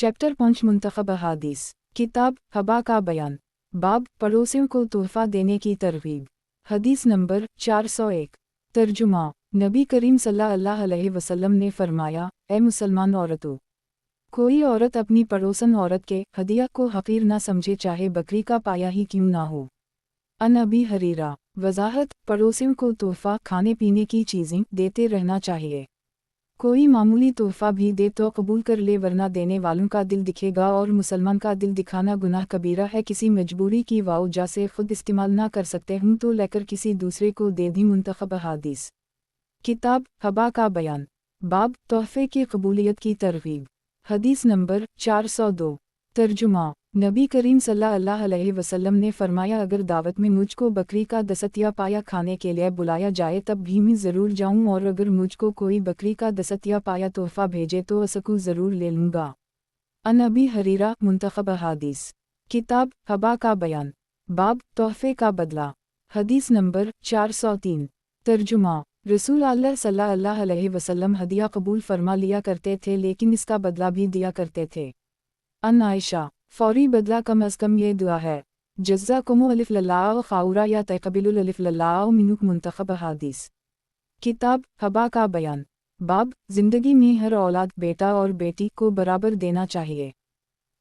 Chapter 5 मुंतखब अहादीस। किताब हबा का बयान। बाब पड़ोसियों को तोहफा देने की तरगीब। हदीस नंबर 401। तर्जुमा। नबी करीम सल्लल्लाहु अलैहि वसल्लम ने फरमाया, ए मुसलमान औरतों, कोई औरत अपनी पड़ोसन औरत के हदिया को हकीर ना समझे, चाहे बकरी का पाया ही क्यों ना हो। अन अबी हरीरा। वजाहत। पड़ोसियों को तोहफा खाने पीने की चीज़ें देते रहना चाहिए। कोई मामूली तोहफा भी दे तो कबूल कर ले, वरना देने वालों का दिल दिखेगा और मुसलमान का दिल दिखाना गुनाह कबीरा है। किसी मजबूरी की वजह से खुद इस्तेमाल ना कर सकते हूँ तो लेकर किसी दूसरे को दे दी। मुंतखब अहादीस। किताब हबा का बयान। बाब तोहफे की कबूलियत की तरगीब। हदीस नंबर 402। तर्जुमा। नबी करीम सल्लल्लाहु अलैहि वसल्लम ने फरमाया, अगर दावत में मुझको बकरी का दसतिया पाया खाने के लिए बुलाया जाए तब भी मैं ज़रूर जाऊं, और अगर मुझको कोई बकरी का दसतिया पाया तोहफा भेजे तो उसको ज़रूर ले लूँगा। अन अबी हरीरा। मुंतखब अहादीस। किताब हबा का बयान। बाब तोहफे का बदला। हदीस नंबर 403। तर्जुमा। रसूल अल्लाह सल्लल्लाहु अलैहि वसल्लम हदिया कबूल फरमा लिया करते थे, लेकिन इसका बदला भी दिया करते थे। अन आयशा। फौरी बदला कम अज़ कम ये दुआ है, जज़्ज़ाकुमु अलिफ लल्लाह खाउरा या तक़बिलुल अलिफ लल्लाह मिनुक। मुंतखब अहादीस। किताब हबा का बयान। बाब ज़िंदगी में हर औलाद बेटा और बेटी को बराबर देना चाहिए।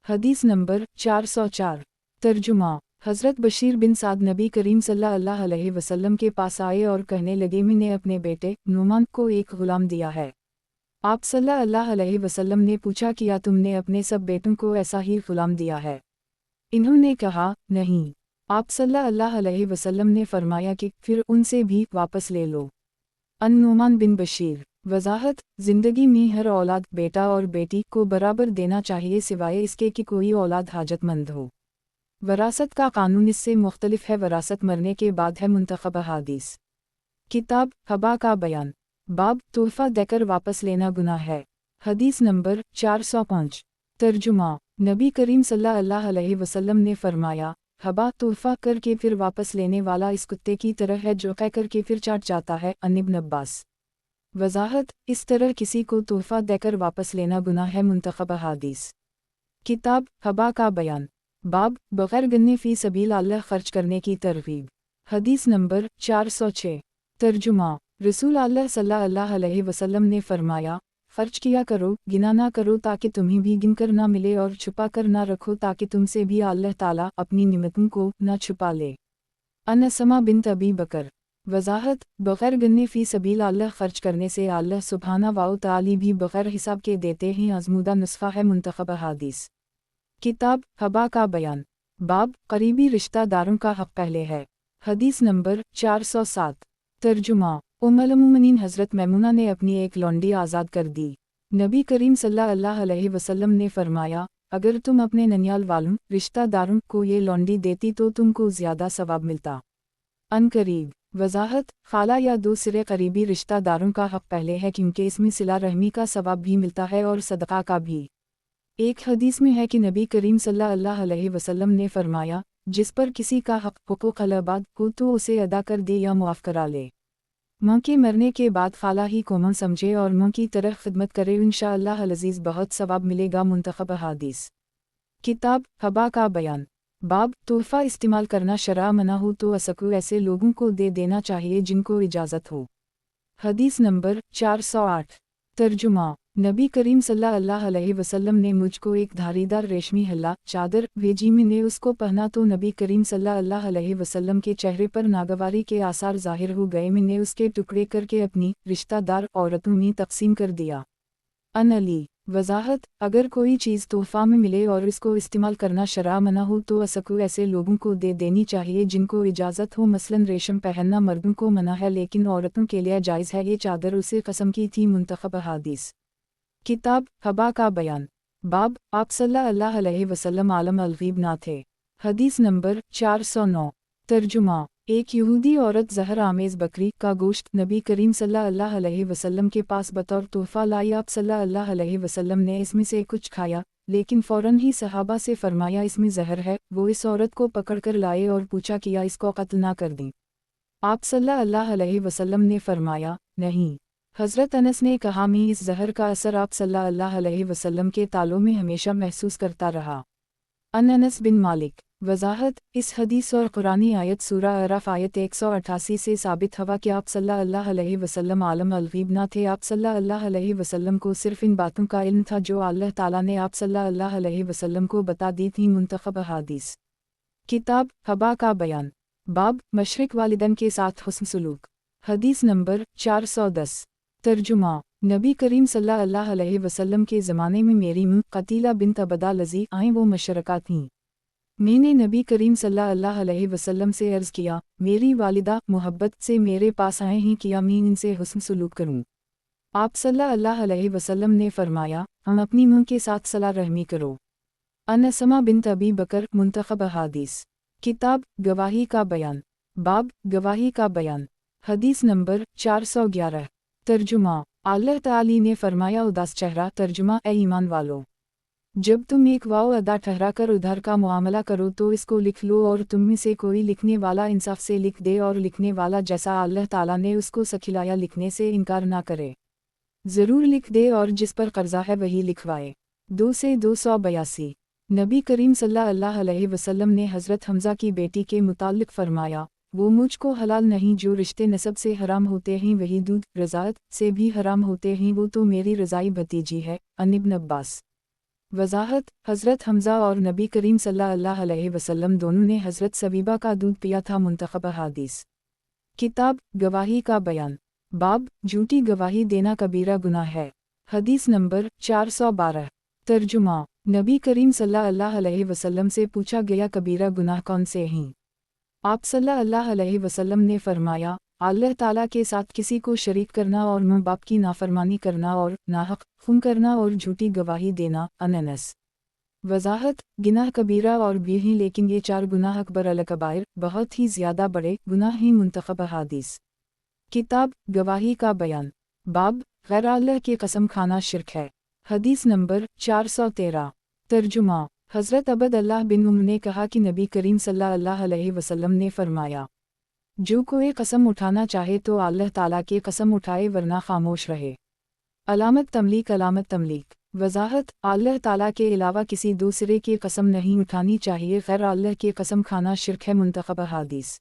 हदीस नंबर 404। तर्जुमा। हज़रत बशीर बिन साद नबी करीम सल्लल्लाहु अलैहि वसल्लम के पास आए और कहने लगे, मैंने अपने बेटे नुमान को एक गुलाम दिया है। आप सल्लल्लाहु अलैहि वसल्लम ने पूछा, किया तुमने अपने सब बेटों को ऐसा ही गुलाम दिया है? इन्होंने कहा, नहीं। आप सल्लल्लाहु अलैहि वसल्लम ने फरमाया कि फिर उनसे भी वापस ले लो। अन नुमान बिन बशीर। वजाहत। ज़िंदगी में हर औलाद बेटा और बेटी को बराबर देना चाहिए, सिवाय इसके कि कोई औलाद हाजतमंद हो। वरासत का कानून इससे मुख्तलिफ है, वरासत मरने के बाद है। मुंतखब अहादीस। किताब हबा का बयान। बाब तोहफा देकर वापस लेना गुनाह है। हदीस नंबर 405। तर्जुमा। नबी करीम सल्लल्लाहु अलैहि वसल्लम ने फरमाया, हबा तोहफा करके फिर वापस लेने वाला इस कुत्ते की तरह है जो कह करके फिर चाट जाता है। अन इब्न अब्बास। वजाहत। इस तरह किसी को तोहफा देकर वापस लेना गुनाह है। मुंतखब अहादीस। किताब हबा का बयान। बाब बगैर गन्ने फ़ी सबील अल्लाह खर्च करने की तरगीब। हदीस नंबर 406। तर्जुमा। रसूल अल्लाह सल्लल्लाहु अलैहि वसल्लम ने फरमाया, खर्च किया करो, गिना ना करो ताकि तुम्हें भी गिन कर ना मिले, और छुपा कर ना रखो ताकि तुमसे भी अल्लाह ताला अपनी निमतों को ना छुपा ले। अन असमा बिन्त अबी बकर। वजाहत। बगैर गन्ने फ़ी सबील अल्लाह खर्च करने से अल्लाह सुब्हाना व तआला भी बगैर हिसाब के देते हैं। आज़मूदा नुस्खा है। मुंतखब अहादीस। किताब हबा का बयान। बाब करीबी रिश्तेदारों का हक़ पहले है। हदीस नंबर 407। तर्जुमा। उम्मुल मोमिनीन हज़रत मैमुना ने अपनी एक लौंडी आज़ाद कर दी। नबी करीम सल्लल्लाहु अलैहि वसल्लम ने फरमाया, अगर तुम अपने ननियाल वालों रिश्तेदारों को ये लौंडी देती तो तुमको ज़्यादा सवाब मिलता। अन करीब। वजाहत। खाला या दूसरे करीबी रिश्तेदारों का हक़ पहले है, क्योंकि इसमें सिला रहमी का सवाब भी मिलता है और सदक़ा का भी। एक हदीस में है कि नबी करीम सल्लल्लाहु अलैहि वसल्लम ने फरमाया, जिस पर किसी का हक़ हुकूक़ अल-इबाद हो तो उसे अदा कर दे या मुआफ़ करा ले। माँ के मरने के बाद खाला ही को माँ समझे और माँ की तरह खिदमत करे, इंशाअल्लाह अज़ीज़ बहुत सवाब मिलेगा। मुंतखब अहादीस। किताब हबा का बयान। बाब तोहफा इस्तेमाल करना शरअ मना हो तो असको ऐसे लोगों को दे देना चाहिए जिनको इजाज़त हो। हदीस नंबर 408। तर्जुमा। नबी करीम सल्लल्लाहु अलैहि वसल्लम ने मुझको एक धारीदार रेशमी हल्ला चादर भेजी, मैंने उसको पहना तो नबी करीम सल्लल्लाहु अलैहि वसल्लम के चेहरे पर नागवारी के आसार ज़ाहिर हो गए। मैंने उसके टुकड़े करके अपनी रिश्तेदार औरतों में तकसीम कर दिया। अन अली। वजाहत। अगर कोई चीज़ तोहफा में मिले और इसको इस्तेमाल करना शरअ मना हो तो असको ऐसे लोगों को दे देनी चाहिए जिनको इजाज़त हो। मसलन रेशम पहनना मर्दों को मना है लेकिन औरतों के लिए जायज़ है। ये चादर उसे कसम की थी। मुंतखब अहादीस। किताब हबा का बयान। बाब आप सल्लल्लाहु अलैहि वसल्लम आलम अल-ग़ीब ना थे। हदीस नंबर 409। तर्जुमा। एक यहूदी औरत ज़हर आमेज़ बकरी का गोश्त नबी करीम सल्लल्लाहु अलैहि वसल्लम के पास बतौर तोहफ़ा लाई। आप सल्लल्लाहु अलैहि वसल्लम ने इसमें से कुछ खाया, लेकिन फ़ौरन ही सहाबा से फरमाया, इसमें ज़हर है। वो इस औरत को पकड़ कर लाए और पूछा, किया इसको कत्ल ना कर दें? आप सल्लल्लाहु अलैहि वसल्लम ने फरमाया, नहीं। हज़रत अनस ने कहा, मैं इस ज़हर का असर आप सल्लल्लाहु अलैहि वसल्लम के तालों में हमेशा महसूस करता रहा। अनस बिन मालिक। वज़ाहत, इस हदीस और कुरानी आयत सूरा अराफ आयत 188 से साबित हुआ कि आप सल्लल्लाहु अलैहि वसल्लम आलम अल-ग़ीब न थे। आप सल्लल्लाहु अलैहि वसल्लम को सिर्फ़ इन बातों का इल्म था जो अल्लाह ताला ने आप सल्लल्लाहु अलैहि वसल्लम को बता दी थी। मुंतखब अहादीस। किताब हबा का बयान। बाब मशरिक वालिदैन के साथ हुस्न सलूक। हदीस नंबर 410। तर्जुमा। नबी करीम सल्लल्लाहु अलैहि वसल्लम के ज़माने में मेरी कतीला बिन्त अबदा लज़ी आएँ वो मशरका थीं। मैंने नबी करीम सल्लल्लाहु अलैहि वसल्लम से अर्ज़ किया, मेरी वालिदा मोहब्बत से मेरे पास आए हैं कि मैं इनसे हुस्न सलूक करूं। आप सल्लल्लाहु अलैहि वसल्लम ने फरमाया, हम अपनी मुँह के साथ सला रहमी करो। अनसमा बिन्त अबी बकर। मुंतखब अहादीस। किताब गवाही का बयान। बाब गवाही का बयान। हदीस नंबर 411। तर्जुमा। अल्लाह ताली ने फरमाया, उदास चेहरा। तर्जुमा, ए ईमान वालों, जब तुम एक वाव अदा ठहरा कर उधार का मुआमला करो तो इसको लिख लो और तुम में से कोई लिखने वाला इंसाफ से लिख दे और लिखने वाला जैसा अल्लाह ताला ने उसको सिखलाया लिखने से इनकार ना करे। ज़रूर लिख दे और जिस पर कर्जा है वही लिखवाए। 2 से 282। नबी करीम सल्लल्लाहु अलैहि वसल्लम ने हज़रत हमज़ा की बेटी के मुताल्लिक़ फरमाया, वो मुझको हलाल नहीं जो रिश्ते नसब से हराम होते हैं वही दूध रज़ात से भी हराम होते हैं, वो तो मेरी रज़ाई भतीजी है। अन इब्न अब्बास। वज़ाहत, हज़रत हमज़ा और नबी करीम सल्लल्लाहु अलैहि वसल्लम दोनों ने हज़रत सवीबा का दूध पिया था। मुंतखब अहादीस। किताब गवाही का बयान। बाब झूठी गवाही देना कबीरा गुनाह है। हदीस नंबर 412। तर्जुमा। नबी करीम सल्लल्लाहु अलैहि वसल्लम से पूछा गया, कबीरा गुनाह कौन से हैं? आप सल्लल्लाहु अलैहि वसल्लम ने फरमाया, अल्लाह ताला के साथ किसी को शरीक करना और माँ बाप की नाफरमानी करना और नाहक खून करना और झूठी गवाही देना। अनस। वज़ाहत, गिनाह कबीरा और भी हैं लेकिन ये 4 गुनाह अकबर अल-कबाइर बहुत ही ज़्यादा बड़े गुनाह हैं। मुंतखब अहादीस। किताब गवाही का बयान। बाब गैर अल्लाह की कसम खाना शिर्क है। हदीस नंबर 413। तर्जुमा। हज़रत अबद अल्लाह बिन उम ने कहा कि नबी करीम सल्लल्लाहु अलैहि वसल्लम ने फरमाया, जो कोई कसम उठाना चाहे तो अल्लाह ताला की कसम उठाए वरना खामोश रहे। अलामत तमलीक। अलामत तमलीक। वज़ाहत, अल्लाह ताला के अलावा किसी दूसरे की कसम नहीं उठानी चाहिए। गैर अल्लाह की कसम खाना शिर्क है। मुंतखब अहादीस।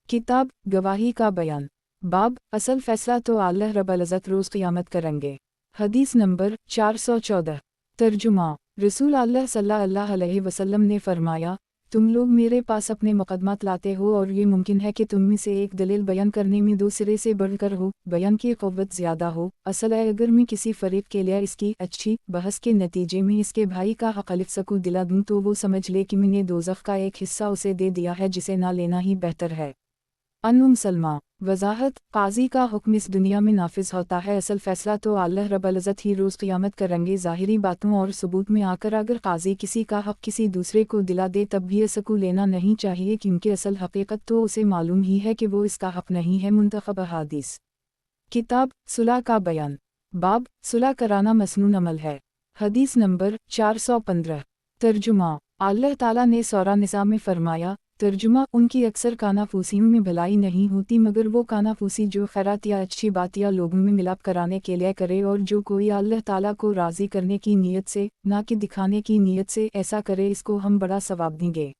किताब गवाही का बयान। बाब असल फ़ैसला तो अल्लाह रब्बुल इज़्ज़त रोज़ क़यामत करेंगे। हदीस नंबर 414। तर्जुमा। रसूल अल्लाह सल्लल्लाहु अलैहि वसल्लम ने फरमाया, तुम लोग मेरे पास अपने मुक़दमात लाते हो और ये मुमकिन है कि तुम में से एक दलील बयान करने में दूसरे से बढ़कर हो, बयान की क़ुव्वत ज़्यादा हो। असल है अगर मैं किसी फ़रीक़ के लिए इसकी अच्छी बहस के नतीजे में इसके भाई का हक़ अलिफ़ सकूँ दिला दूँ तो वो समझ ले कि मैंने दोज़ख का एक हिस्सा उसे दे दिया है जिसे ना लेना ही बेहतर है। उम्म सलमा। वज़ाहत, काज़ी का हुक्म इस दुनिया में नाफिज होता है, असल फ़ैसला तो अल्लाह रब्बुल इज़्ज़त ही रोज़ क़यामत करेंगे। ज़ाहिरी बातों और सबूत में आकर अगर काज़ी किसी का हक़ किसी दूसरे को दिला दे तब भी इसको लेना नहीं चाहिए क्योंकि असल हकीकत तो उसे मालूम ही है कि वो इसका हक़ नहीं है। मुंतखब अहादीस। किताब सुलह का बयान। बाब सुलह कराना मसनून अमल है। हदीस नंबर 415। तर्जुमा। अल्लाह ताला ने सूरा निसा में फरमाया, तर्जुमा, उनकी अक्सर कानाफूसियों में भलाई नहीं होती मगर वो कानाफूसी जो खैरात या अच्छी बात या लोगों में मिलाप कराने के लिए करे और जो कोई अल्लाह ताला को राज़ी करने की नीयत से ना कि दिखाने की नीयत से ऐसा करे इसको हम बड़ा सवाब देंगे।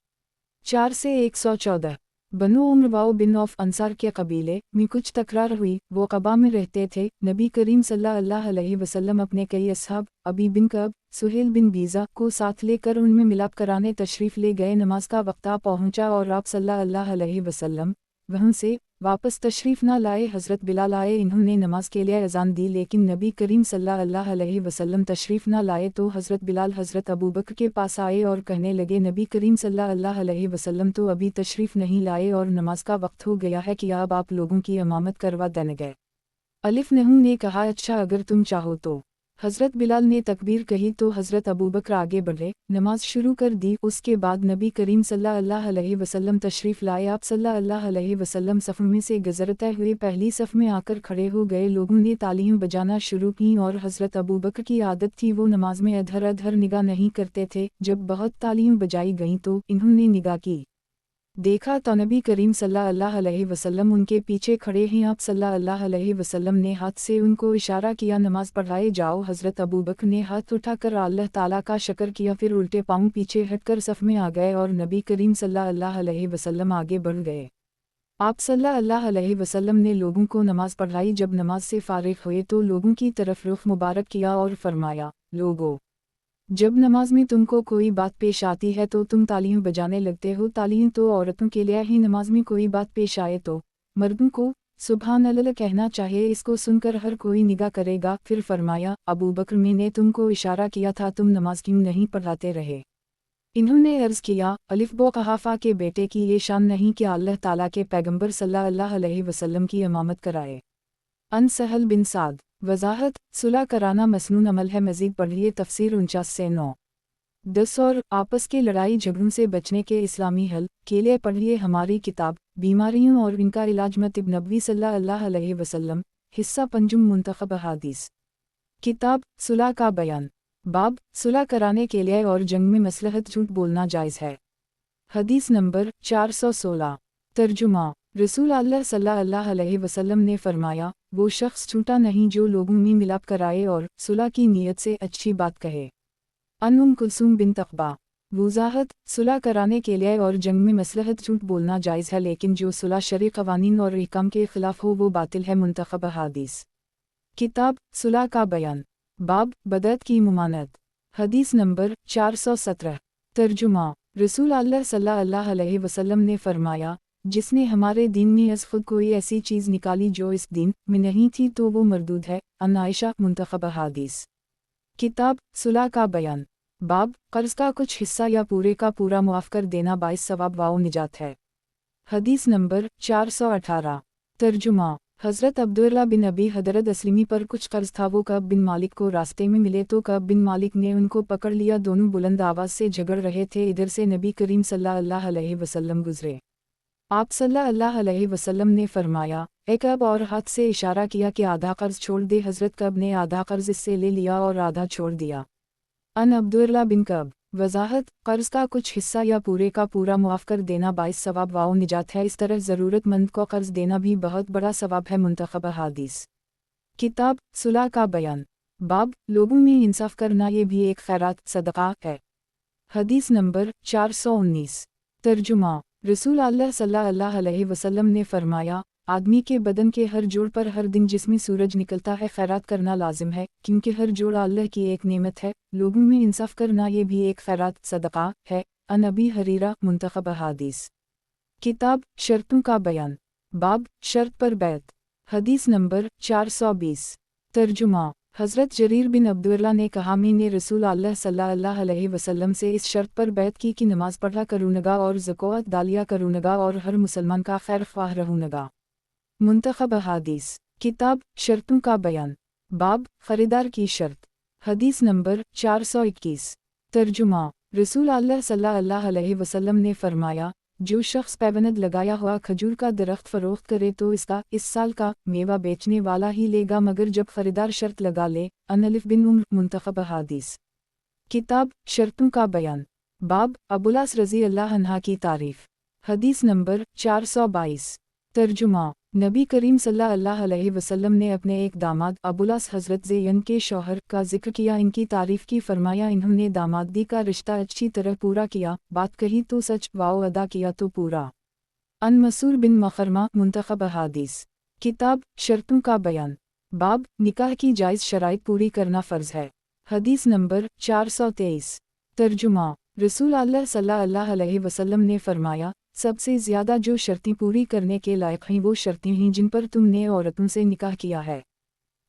4 से 114। बनु उम्र वाओ बिन औफ अंसार के कबीले में कुछ तकरार हुई। वो क़बा में रहते थे। नबी करीम सल्लल्लाहु अलैहि वसल्लम अपने कई असहाब अबी बिन कब, सुहेल बिन बीज़ा को साथ लेकर उनमें मिलाप कराने तशरीफ़ ले गए। नमाज का वक्त आ पहुँचा और आप सल्लल्लाहु अलैहि वसल्लम वहाँ से वापस तशरीफ़ न लाए। हज़रत बिलाल आए, इन्होंने नमाज के लिए अज़ान दी लेकिन नबी करीम सल्लल्लाहु अलैहि वसल्लम तशरीफ़ न लाए तो हज़रत बिलाल हज़रत अबू बकर के पास आए और कहने लगे, नबी करीम सल्लल्लाहु अलैहि वसल्लम तो अभी तशरीफ़ नहीं लाए और नमाज का वक्त हो गया है कि अब आप लोगों की इमामत करवा देंगे। अलिफ नहू ने कहा, अच्छा अगर तुम चाहो तो। हज़रत बिलाल ने तकबीर कही तो हज़रत अबू बकर आगे बढ़े, नमाज शुरू कर दी। उसके बाद नबी करीम सल्लल्लाहु अलैहि वसल्लम तशरीफ़ लाए। आप सल्लल्लाहु अलैहि वसल्लम सफ़ में से गुज़रते हुए पहली सफ़ में आकर खड़े हो गए। लोगों ने तालियां बजाना शुरू की और हज़रत अबू बकर की आदत थी वो नमाज में अधर अधर निगाह नहीं करते थे। जब बहुत तालियां बजाई गईं तो इन्होंने निगाह की। देखा तो नबी करीम सल्लल्लाहु अलैहि वसल्लम उनके पीछे खड़े हैं। आप सल्लल्लाहु अलैहि वसल्लम ने हाथ से उनको इशारा किया, नमाज पढ़ाए जाओ। हज़रत अबू बकर ने हाथ उठाकर अल्लाह ताला का शुक्र किया, फिर उल्टे पाँव पीछे हटकर सफ़ में आ गए और नबी करीम सल्लल्लाहु अलैहि वसल्लम आगे बढ़ गए। आप सल्लल्लाहु अलैहि वसल्लम ने लोगों को नमाज पढ़ाई। जब नमाज से फारिग हुए तो लोगों की तरफ रुख मुबारक किया और फरमाया, लोगों, जब नमाज में तुमको कोई बात पेश आती है तो तुम तालियां बजाने लगते हो। तालियां तो औरतों के लिए ही, नमाज में कोई बात पेश आए तो मर्दों को सुभान अल्लाह कहना चाहिए। इसको सुनकर हर कोई निगाह करेगा। फिर फरमाया, अबू बकर, मैंने तुमको इशारा किया था, तुम नमाज क्यों नहीं पढ़ाते रहे? इन्होंने अर्ज़ किया, अलिफ बो कहाफ़ा के बेटे की ये शान नहीं कि अल्लाह ताला के पैगंबर सल्लल्लाहु अलैहि वसल्लम की इमामत कराए। अन सहल बिन साद। वज़ाहत, सुलह कराना मसनून अमल है। मज़ीद पढ़िए तफ़सीर 49 से 9। 10 और आपस के लड़ाई झगड़ों से बचने के इस्लामी हल के लिए पढ़िए हमारी किताब बीमारियों और इनका इलाज में तिब नबवी सल्लल्लाहु अलैहि वसल्लम, हिस्सा पंजुम मुंतखब अहादीस। किताब सुलह का बयान। बाब सुलह कराने के लिए और जंग में मसलहत झूठ बोलना जायज़ है। हदीस नंबर 416। तर्जुमा। रसूल अल्लाह सल्लल्लाहु अलैहि वसल्लम ने फरमाया, वो शख्स झूठा नहीं जो लोगों में मिलाप कराए और सुलह की नीयत से अच्छी बात कहे। अन कुलसूम बिन तक़बा। वज़ाहत, सुलह कराने के लिए और जंग में मसलहत झूठ बोलना जायज़ है, लेकिन जो सुलह शरई क़वानीन और अहकाम के ख़िलाफ़ हो वो बातिल है। मुंतखब अहादीस। किताब सुलह का बयान। बाब बदअत की मुमानत। हदीस नंबर 417। तर्जुमा। रसूल अल्लाह सल्लल्लाहु अलैहि वसल्लम ने फरमाया, जिसने हमारे दीन में अज़ खुद कोई ऐसी चीज़ निकाली जो इस दीन में नहीं थी तो वो मरदूद है। अन आयशा। मुंतखब अहादीस। किताब सुलह का बयान। बाब कर्ज़ का कुछ हिस्सा या पूरे का पूरा मुआफ़ कर देना बाइस सवाब वाओ निजात है। हदीस नंबर 418। तर्जुमा। हज़रत अब्दुल्लाह बिन अबी हदरत अस्लमी पर कुछ कर्ज़ था। वो कअब बिन मालिक को रास्ते में मिले तो कअब बिन मालिक ने उनको पकड़ लिया। दोनों बुलंद आवाज़ से झगड़ रहे थे। इधर से नबी करीम सल्लल्लाहु अलैहि वसल्लम गुज़रे। आप सल्लल्लाहु अलैहि वसल्लम ने फरमाया, ए कअब, और हाथ से इशारा किया कि आधा कर्ज़ छोड़ दे। हज़रत कअब ने आधा कर्ज़ इससे ले लिया और आधा छोड़ दिया। अन अब्दुल्लाह बिन कअब। वज़ाहत, कर्ज़ का कुछ हिस्सा या पूरे का पूरा मुआफ़ कर देना बाइस सवाब वाओ निजात है। इस तरह ज़रूरतमंद को कर्ज़ देना भी बहुत बड़ा सवाब है। मुंतखब अहादीस। किताब सुलह का बयान। बाब लोगों में इंसाफ करना ये भी एक खैरात सदक़ा है। हदीस नंबर 419। तर्जुमा। रसूल अल्लाह सल्लल्लाहु अलैहि वसल्लम ने फरमाया, आदमी के बदन के हर जोड़ पर हर दिन जिसमें सूरज निकलता है खैरात करना लाजिम है, क्योंकि हर जोड़ अल्लाह की एक नेमत है। लोगों में इंसाफ करना ये भी एक खैरात सदक़ा है। अन अबी हरीरा। मुंतखब अहादीस। किताब शर्तों का बयान। बाब शर्त पर बैत। हदीस नंबर 420। तर्जुमा। हज़रत जरीर बिन अब्दुल्लाह ने कहा, मैंने रसूल अल्लाह सल्लल्लाहु अलैहि वसल्लम से इस शर्त पर बैत की कि नमाज पढ़ा करूँगा और ज़कात दालिया करूँगा और हर मुसलमान का खैर ख्वाह रहूँगा। मुंतखब अहादीस। किताब शर्तों का बयान। बाब ख़रीदार की शर्त। हदीस नंबर 421। तर्जुमा। रसूल अल्लाह सल्लल्लाहु अलैहि वसल्लम ने फरमाया, जो शख्स पैबंद लगाया हुआ खजूर का दरख्त फ़रोख्त करे तो इसका इस साल का मेवा बेचने वाला ही लेगा, मगर जब ख़रीदार शर्त लगा ले। अन अलिफ बिन उम्र। मुंतखब अहादीस। किताब शर्तों का बयान। बाब अबुलास रज़ी अल्लाह अन्हा की तारीफ़। हदीस नंबर 422। तर्जुमा। नबी करीम सल्लल्लाहु अलैहि वसल्लम ने अपने एक दामाद अबुलास हज़रत ज़ैयन के शौहर का जिक्र किया, इनकी तारीफ़ की। फरमाया, इन्होंने दामादी का रिश्ता अच्छी तरह पूरा किया, बात कही तो सच, वाओ अदा किया तो पूरा। अन मसूर बिन मखरमा। मुंतखब अहादीस। किताब शर्तों का बयान। बाब निकाह की जायज़ शराइत पूरी करना फ़र्ज़ है। हदीस नंबर 423। तर्जुमा। रसूल अल्लाह सल्लल्लाहु अलैहि वसल्लम ने फरमाया, सबसे ज़्यादा जो शर्तें पूरी करने के लायक हैं वो शर्तें हैं जिन पर तुमने औरतों से निकाह किया है।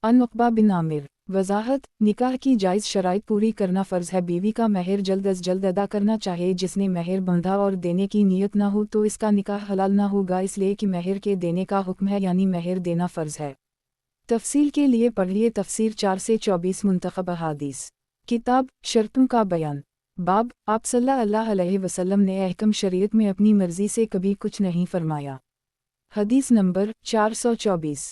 अन उक़बा बिन आमिर। वज़ाहत, निकाह की जायज़ शराइत पूरी करना फ़र्ज़ है। बीवी का महर जल्द अज़ जल्द अदा करना चाहिए। जिसने महर बंधा और देने की नीयत ना हो तो इसका निकाह हलाल ना होगा, इसलिए कि महर के देने का हुक्म है, यानी महर देना फ़र्ज़ है। तफसील के लिए पढ़िए तफसीर 4 से 24। मुंतखब अहादीस। किताब शर्तों का बयान। बाब आप सल्लल्लाहु अलैहि वसल्लम ने अहकम शरीयत में अपनी मर्ज़ी से कभी कुछ नहीं फरमाया। हदीस नंबर 424।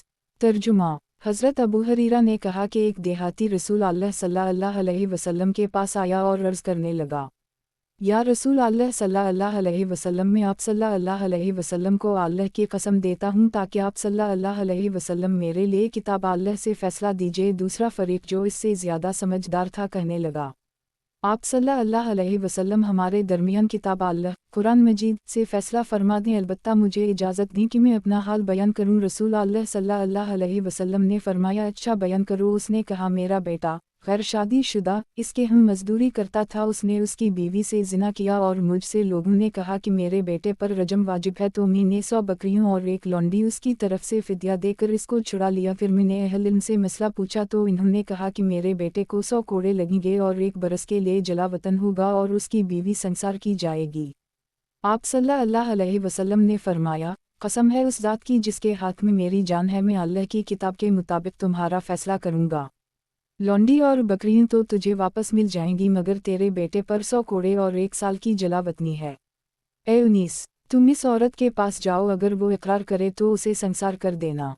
तर्जुमा। हज़रत अबू हरीरा ने कहा कि एक देहाती रसूल अल्लाह सल्लल्लाहु अलैहि वसल्लम के पास आया और अर्ज़ करने लगा, या रसूल अल्लाह सल्लल्लाहु अलैहि वसल्लम, मैं आप सल्लल्लाहु अलैहि वसल्लम को अल्लाह की कसम देता हूँ ताकि आप सल्लल्लाहु अलैहि वसल्लम मेरे लिए किताब अल्लाह से फ़ैसला दीजिए। दूसरा फ़रीक जो इससे ज़्यादा समझदार था कहने लगा, आप सल्लल्लाहु अलैहि वसल्लम हमारे दरमियान किताब अल्लाह कुरान मजीद से फ़ैसला फरमा दें, अलबत्ता मुझे इजाज़त दें कि मैं अपना हाल बयान करूं। रसूल अल्लाह सल्लल्लाहु अलैहि वसल्लम ने फरमाया, अच्छा बयान करो। उसने कहा, मेरा बेटा गैर शादी शुदा, इसके हम मजदूरी करता था, उसने उसकी बीवी से जिना किया और मुझसे लोगों ने कहा कि मेरे बेटे पर रजम वाजिब है, तो मैंने 100 बकरियों और एक लौंडी उसकी तरफ से फिदिया देकर इसको छुड़ा लिया। फिर मैंने अहल इल्म से मसला पूछा तो इन्होंने कहा कि मेरे बेटे को 100 कोड़े लगेंगे और 1 बरस के लिए जलावतन होगा और उसकी बीवी संसार की जाएगी। आप सल्लल्लाहु अलैहि वसल्लम ने फरमाया, कसम है उस ज़ात की जिसके हाथ में मेरी जान है, मैं अल्लाह की किताब के मुताबिक तुम्हारा फैसला करूँगा। लौंडी और बकरियां तो तुझे वापस मिल जाएंगी, मगर तेरे बेटे पर 100 कोड़े और 1 साल की जलावतनी है। 19 तुम इस औरत के पास जाओ, अगर वो इकरार करे तो उसे संसार कर देना।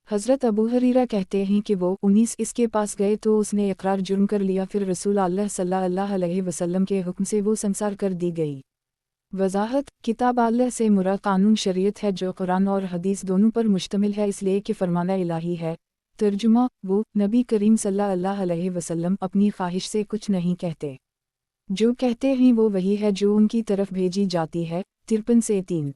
हज़रत अबू हरीरा कहते हैं कि वो 19 इसके पास गए तो उसने इकरार जुर्म कर लिया। फिर रसूल अल्लाह सल्लल्लाहु अलैहि वसल्लम के हुक्म से वो संसार कर दी गई। वजाहत, किताब अल्लाह से मुराद कानून शरीयत है जो कुरान और हदीस दोनों पर मुश्तमिल है, इसलिए कि फरमाना इलाही है। तर्जुमा, वो नबी करीम सल्लल्लाहु अलैहि वसल्लम अपनी ख्वाहिश से कुछ नहीं कहते, जो कहते हैं वो वही है जो उनकी तरफ भेजी जाती है। 53 से 3।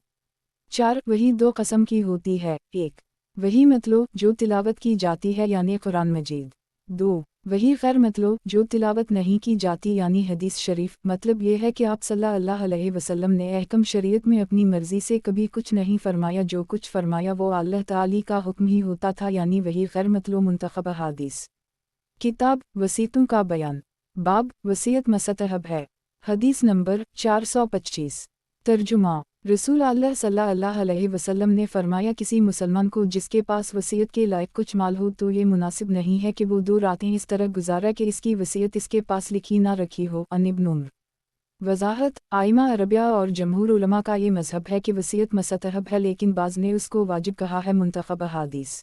4 वही 2 कस्म की होती है। 1 वही मतलब जो तिलावत की जाती है यानी कुरान मजीद। 2 वही खैर मतलब जो तिलावत नहीं की जाती यानी हदीस शरीफ। मतलब ये है कि आप सल्लल्लाहु अलैहि वसल्लम ने अहकम शरीयत में अपनी मर्ज़ी से कभी कुछ नहीं फरमाया, जो कुछ फरमाया वो अल्लाह ताली का हुक्म ही होता था, यानी वही खैर मतलब मुंतखब हदीस। किताब वसीयतों का बयान। बाब वसीयत मस्तहब है। हदीस नंबर 425। तर्जुमा, रसूल अल्लाह सल्लल्लाहु अलैहि वसल्लम ने फरमाया, किसी मुसलमान को जिसके पास वसीयत के लायक कुछ माल हो तो ये मुनासिब नहीं है कि वो 2 रातें इस तरह गुजारा कि इसकी वसीयत इसके पास लिखी ना रखी हो। अन इब्न उम्र। वजाहत, आइमा अरबिया और जमहूर उलमा का ये मजहब है कि वसीयत मस्तहब है, लेकिन बाज़ ने उसको वाजिब कहा है। मुंतखब हदीस।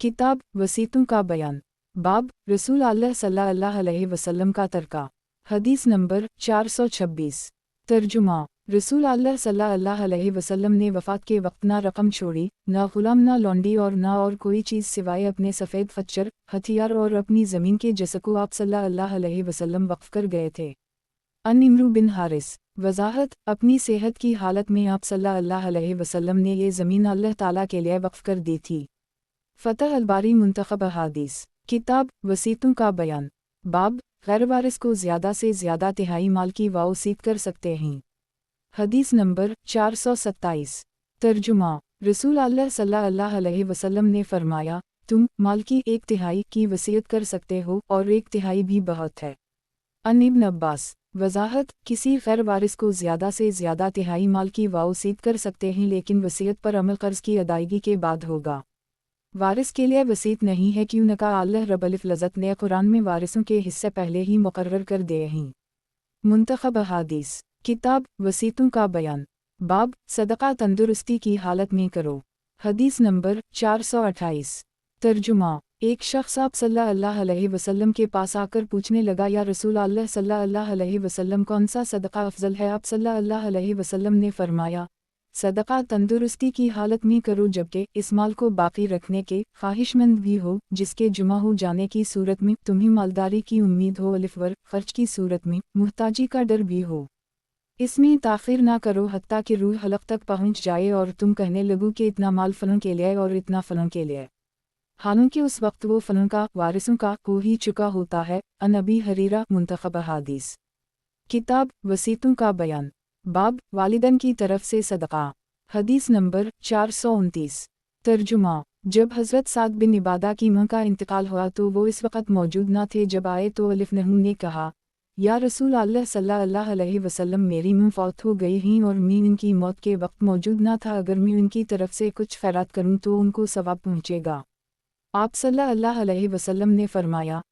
किताब वसीयतों का बयान। बाब रसूल अल्लाह सल्लल्लाहु अलैहि वसल्लम का तरका। हदीस नंबर 426। तर्जुमा, रसूल अल्लाह सल्लल्लाहु अलैहि वसल्लम ने वफ़ात के वक्त ना रकम छोड़ी, ना गुलाम, ना लौंडी और ना और कोई चीज़ सिवाय अपने सफ़ेद खच्चर, हथियार और अपनी ज़मीन के जसको आप सल्लल्लाहु अलैहि वसल्लम वक्फ कर गए थे। अन इम्रू बिन हारिस। वजाहत, अपनी सेहत की हालत में आप सल्लल्लाहु अलैहि वसल्लम ने ये ज़मीन अल्लाह ताला के लिए वक्फ कर दी थी। फ़तह अल-बारी मुंतखब हदीस। किताब वसीयतों का बयान। बाब गैर वारिस को ज़्यादा से ज़्यादा तिहाई माल की वसीयत कर सकते हैं। हदीस नंबर 427। तर्जुमा, रसूल अल्लाह सल्लल्लाहु अलैहि वसल्लम ने फरमाया, तुम माल की 1/3 की वसीयत कर सकते हो और 1/3 भी बहुत है। अन इब्न अब्बास। वजाहत, किसी गैर वारिस को ज़्यादा से ज़्यादा तिहाई माल की वसीयत कर सकते हैं, लेकिन वसीयत पर अमल कर्ज की अदायगी के बाद होगा। वारिस के लिए वसीयत नहीं है, क्यों नका अल्लाह रब्बुल इज़्ज़त ने कुरान में वारिसों के हिस्से पहले ही मुकर्रर कर दिए हैं। मुंतखब हदीस। किताब वसीयतों का बयान। बाब सदका तंदुरुस्ती की हालत में करो। हदीस नंबर 428। तर्जुमा, एक शख्स आप सल्लल्लाहु अलैहि वसल्लम के पास आकर पूछने लगा, या रसूल अल्लाह सल्लल्लाहु अलैहि वसल्लम, कौन सा सदका अफजल है? आप सल्लल्लाहु अलैहि वसल्लम ने फरमाया, सदका तंदुरुस्ती की हालत में करो, जबकि इस माल को बाकी रखने के ख्वाहिशमंद भी हो, जिसके जुमा हो जाने की सूरत में तुम्हें मालदारी की उम्मीद हो, अलिफवर खर्च की सूरत में मुहताजी का डर भी हो। इसमें ताख़ीर ना करो हत्ता कि रूह हलक तक पहुँच जाए और तुम कहने लगो कि इतना माल फलों के लिए और इतना फलों के लिए, हालांकि उस वक्त वो फलों का वारिसों का हो ही चुका होता है। अन अबी हरीरा मुंतखब हदीस। किताब वसीयतों का बयान। बाब वालिदैन की तरफ से सदका। हदीस नंबर 429। तर्जुमा, जब हज़रत साद बिन इबादा की मां का इंतकाल हुआ तो वो इस वक्त मौजूद ना थे। जब आए तो अलिफ नहून ने कहा, या रसूल अल्लाह सल्लल्लाहु अलैहि वसल्लम, मेरी मां फौत हो गई हैं और मैं इनकी मौत के वक्त मौजूद ना था। अगर मैं उनकी तरफ से कुछ खैरात करूं तो उनको सवाब पहुंचेगा। आप सल्लल्लाहु अलैहि वसल्लम ने फरमाया,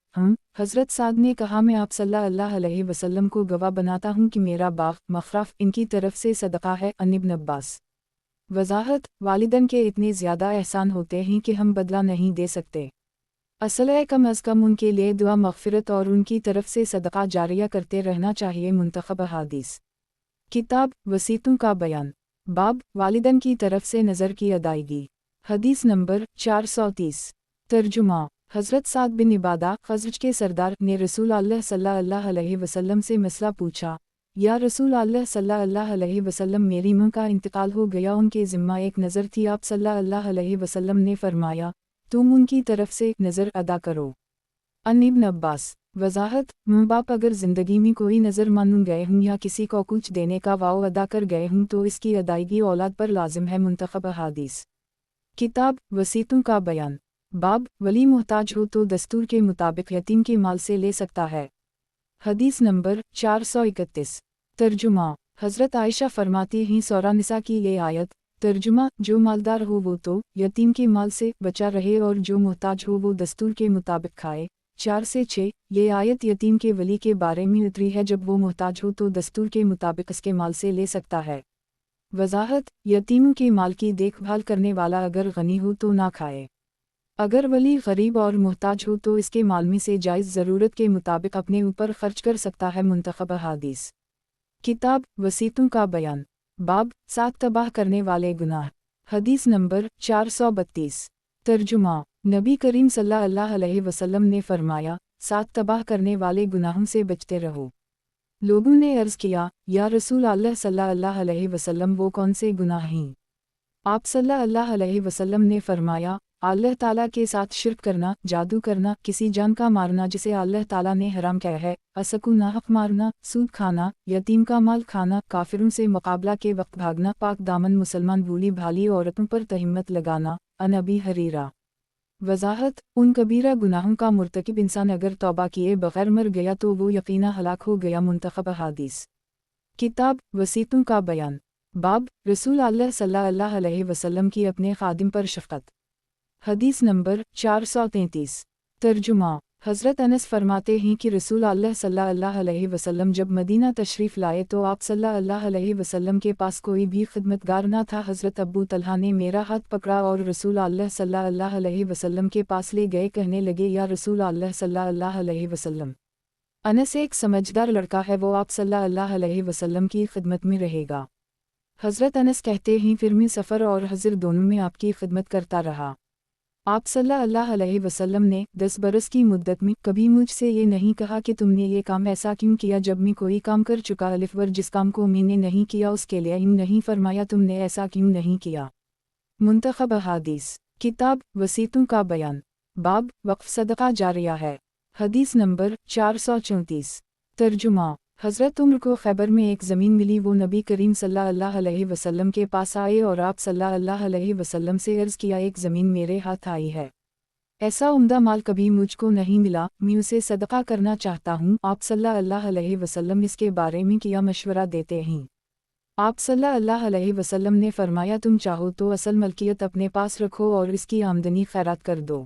हज़रत साद ने कहा, मैं आप सल्लल्लाहु अलैहि वसल्लम को गवाह बनाता हूँ कि मेरा बाग मखराफ इनकी तरफ से सदका है। अन इब्न अब्बास। वजाहत, वालिदैन के इतने ज़्यादा एहसान होते हैं कि हम बदला नहीं दे सकते। असल है कम अज़ कम उनके लिए दुआ मग़फ़िरत और उनकी तरफ से सदक़ा जारिया करते रहना चाहिए। मुंतख़ब अहादीस। किताब वसीयतों का बयान। बाब वालिदैन की तरफ से नज़र की अदायगी। हदीस नंबर 430। तर्जुमा। हज़रत साद बिन इबादा ख़ज़रज के सरदार ने रसूल अल्लाह सल्लल्लाहु अलैहि वसल्लम से मसला पूछा, या रसूल अल्लाह सल्लल्लाहु अलैहि वसल्लम, मेरी मां का इंतकाल हो गया, उनके ज़िम्मा एक नज़र थी। आप सल्लल्लाहु अलैहि वसल्लम ने फरमाया, तुम उनकी तरफ से नज़र अदा करो। अन इब्न अब्बास। वज़ाहत। मां बाप अगर ज़िंदगी में कोई नज़र मान गए हूँ या किसी को कुछ देने का वाव अदा कर गए हूँ तो इसकी अदायगी औलाद पर लाजिम है। मुंतख़ब अहादीस। किताब वसीयतों का बयान। बाब वली मोहताज हो तो दस्तूर के मुताबिक यतीम के माल से ले सकता है। हदीस नंबर 431। तर्जुमा। हज़रत आयशा फरमाती हैं, सूरा निसा की ये आयत। तर्जुमा। जो मालदार हो वो तो यतीम के माल से बचा रहे और जो मोहताज हो वो दस्तूर के मुताबिक खाए। 4 से 6। ये आयत यतीम के वली के बारे में उतरी है। जब वो मोहताज हो तो दस्तूर के मुताबिक इसके माल से ले सकता है। वज़ाहत। यतीमों के माल की देखभाल करने वाला अगर गनी हो तो ना खाए। अगर वली गरीब और मोहताज हो तो इसके माल में से जायज़ ज़रूरत के मुताबिक अपने ऊपर खर्च कर सकता है। मुंतख़ब अहादीस। किताब वसीयतों का बयान। बाब 7 तबाह करने वाले गुनाह। हदीस नंबर 432। तर्जुमा। नबी करीम सल्लल्लाहु अलैहि वसल्लम ने फरमाया, 7 तबाह करने वाले गुनाहों से बचते रहो। लोगों ने अर्ज़ किया, या रसूल अल्लाह सल्लल्लाहु अलैहि वसल्लम, वो कौन से गुनाह हैं? आप सल्लल्लाहु अलैहि वसल्लम ने फरमाया, अल्लाह ताला के साथ शिर्क करना, जादू करना, किसी जान का मारना जिसे अल्लाह ताला ने हराम किया है, असकु नाहक मारना, सूद खाना, यतीम का माल खाना, काफिरों से मुकाबला के वक्त भागना, पाक दामन मुसलमान भूली भाली औरतों पर तहिम्मत लगाना। अन अबी हरीरा। वज़ाहत। उन कबीरा गुनाहों का मुर्तकिब इंसान अगर तौबा किए बग़ैर मर गया तो वो यकीना हलाक हो गया। मुंतख़ब अहादीस। किताब वसीयतों का बयान। बाब रसूल अल्लाह सल्लल्लाहु अलैहि वसल्लम की अपने खादिम पर शफ़क़त। हदीस नंबर 433। तर्जुमा। हज़रत अनस फरमाते हैं कि रसूल अल्लाह सल्लल्लाहु अलैहि वसल्लम जब मदीना तशरीफ़ लाए तो आप सल्लल्लाहु अलैहि वसल्लम के पास कोई भी खिदमतगार ना था। हज़रत अबू तलहा ने मेरा हाथ पकड़ा और रसूल अल्लाह सल्लल्लाहु अलैहि वसल्लम के पास ले गए। कहने लगे, या रसूल अल्लाह सल्लल्लाहु अलैहि वसल्लम, अनस एक समझदार लड़का है, वो आप सल्लल्लाहु अलैहि वसल्लम की खिदमत में रहेगा। हज़रत अनस कहते हैं, फिर मैं सफ़र और हज़र दोनों में आपकी खिदमत करता रहा। आप सल्लल्लाहु अलैहि वसल्लम ने 10 बरस की मुद्दत में कभी मुझसे ये नहीं कहा कि तुमने ये काम ऐसा क्यों किया जब मैं कोई काम कर चुका। अलिफवर जिस काम को मैंने नहीं किया उसके लिए यूं नहीं फरमाया तुमने ऐसा क्यों नहीं किया। मुंतख़ब अहादीस। किताब वसीयतों का बयान। बाब वक्फ़ सदक़ा जारिया है। हदीस नंबर 434। तर्जुमा। हज़रत उम्र को खैबर में एक ज़मीन मिली। वो नबी करीम सल्लल्लाहु अलैहि वसल्लम के पास आए और आप सल्लल्लाहु अलैहि वसल्लम से अर्ज़ किया, एक ज़मीन मेरे हाथ आई है, ऐसा उम्दा माल कभी मुझको नहीं मिला, मैं उसे सदक़ा करना चाहता हूँ। आप सल्लल्लाहु अलैहि वसल्लम इसके बारे में क्या मशवरा देते हैं? आप सल्लल्लाहु अलैहि वसल्लम ने फरमाया, तुम चाहो तो असल मलकियत अपने पास रखो और इसकी आमदनी खैरात कर दो।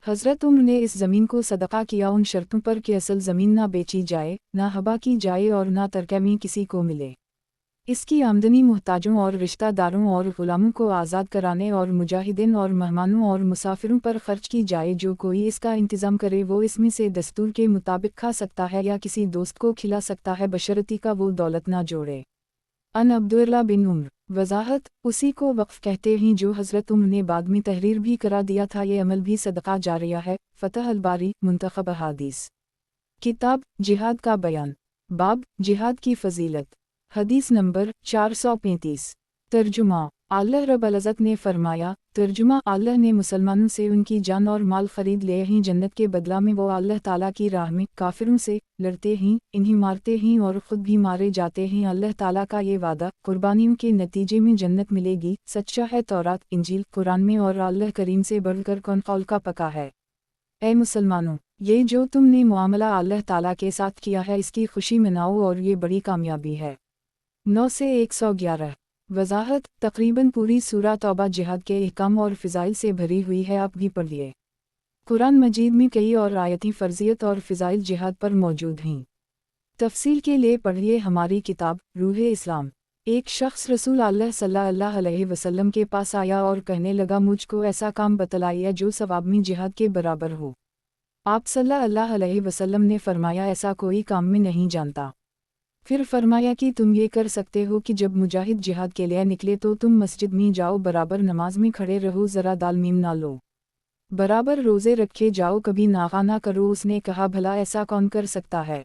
हज़रत उम्र ने इस ज़मीन को सदक़ा किया उन शर्तों पर कि असल ज़मीन ना बेची जाए, ना हबा की जाए और ना तरक़े में किसी को मिले। इसकी आमदनी मुहताजों और रिश्तेदारों और ग़ुलामों को आज़ाद कराने और मुजाहिदीन और मेहमानों और मुसाफिरों पर ख़र्च की जाए। जो कोई इसका इंतज़ाम करे वो इसमें से दस्तूर के मुताबिक खा सकता है या किसी दोस्त को खिला सकता है, बशर्ती का वो दौलत ना जोड़े। अन अब्दुल्लाह बिन उम्र। वज़ाहत। उसी को वक्फ़ कहते हैं जो हज़रत उम्र ने बाद में तहरीर भी करा दिया था। ये अमल भी सदक़ा जारिया है। फ़तह अल-बारी। मुंतख़ब अहादीस। किताब जिहाद का बयान। बाब जिहाद की फ़जीलत। हदीस नंबर 435। तर्जुमा। अल्लाह रब्बुल इज़्ज़त ने फरमाया। तर्जुमा। अल्लाह ने मुसलमानों से उनकी जान और माल ख़रीद लिए हैं, जन्नत के बदला में वो अल्लाह ताला की राह में काफिरों से लड़ते हैं, इन्हें मारते हैं और ख़ुद भी मारे जाते हैं। अल्लाह ताला का ये वादा कुर्बानियों के नतीजे में जन्नत मिलेगी सच्चा है। तौरात, इंजील, कुरान में और अल्लाह करीम से बढ़कर कौन कौल का पका है। ऐ मुसलमानों, ये जो तुमने मुआमला अल्लाह ताला के साथ किया है इसकी खुशी मनाओ और ये बड़ी कामयाबी है। 9 से 111। वज़ाहत। तकरीबन पूरी सूरा तौबा जिहाद के अहकाम और फ़िज़ाइल से भरी हुई है, आप भी पढ़िए। कुरान मजीद में कई और आयतें फ़र्ज़ियत और फ़िज़ाइल जिहाद पर मौजूद हैं। तफ़सील के लिए पढ़िए हमारी किताब रूह-ए-इस्लाम। ایک شخص رسول اللہ صلی اللہ علیہ وسلم کے پاس آیا اور کہنے لگا مجھ کو ایسا کام بتلائیے جو ثواب میں جہاد کے برابر ہو۔ آپ صلی اللہ علیہ وسلم نے فرمایا ایسا کوئی کام میں نہیں جانتا۔ پھر فرمایا کہ تم یہ کر سکتے ہو کہ جب مجاہد جہاد کے لیے نکلے تو تم مسجد میں جاؤ، برابر نماز میں کھڑے رہو، ذرا دال میم نہ لو، برابر روزے رکھے جاؤ، کبھی ناغہ نہ کرو۔ اس نے کہا بھلا ایسا کون کر سکتا ہے؟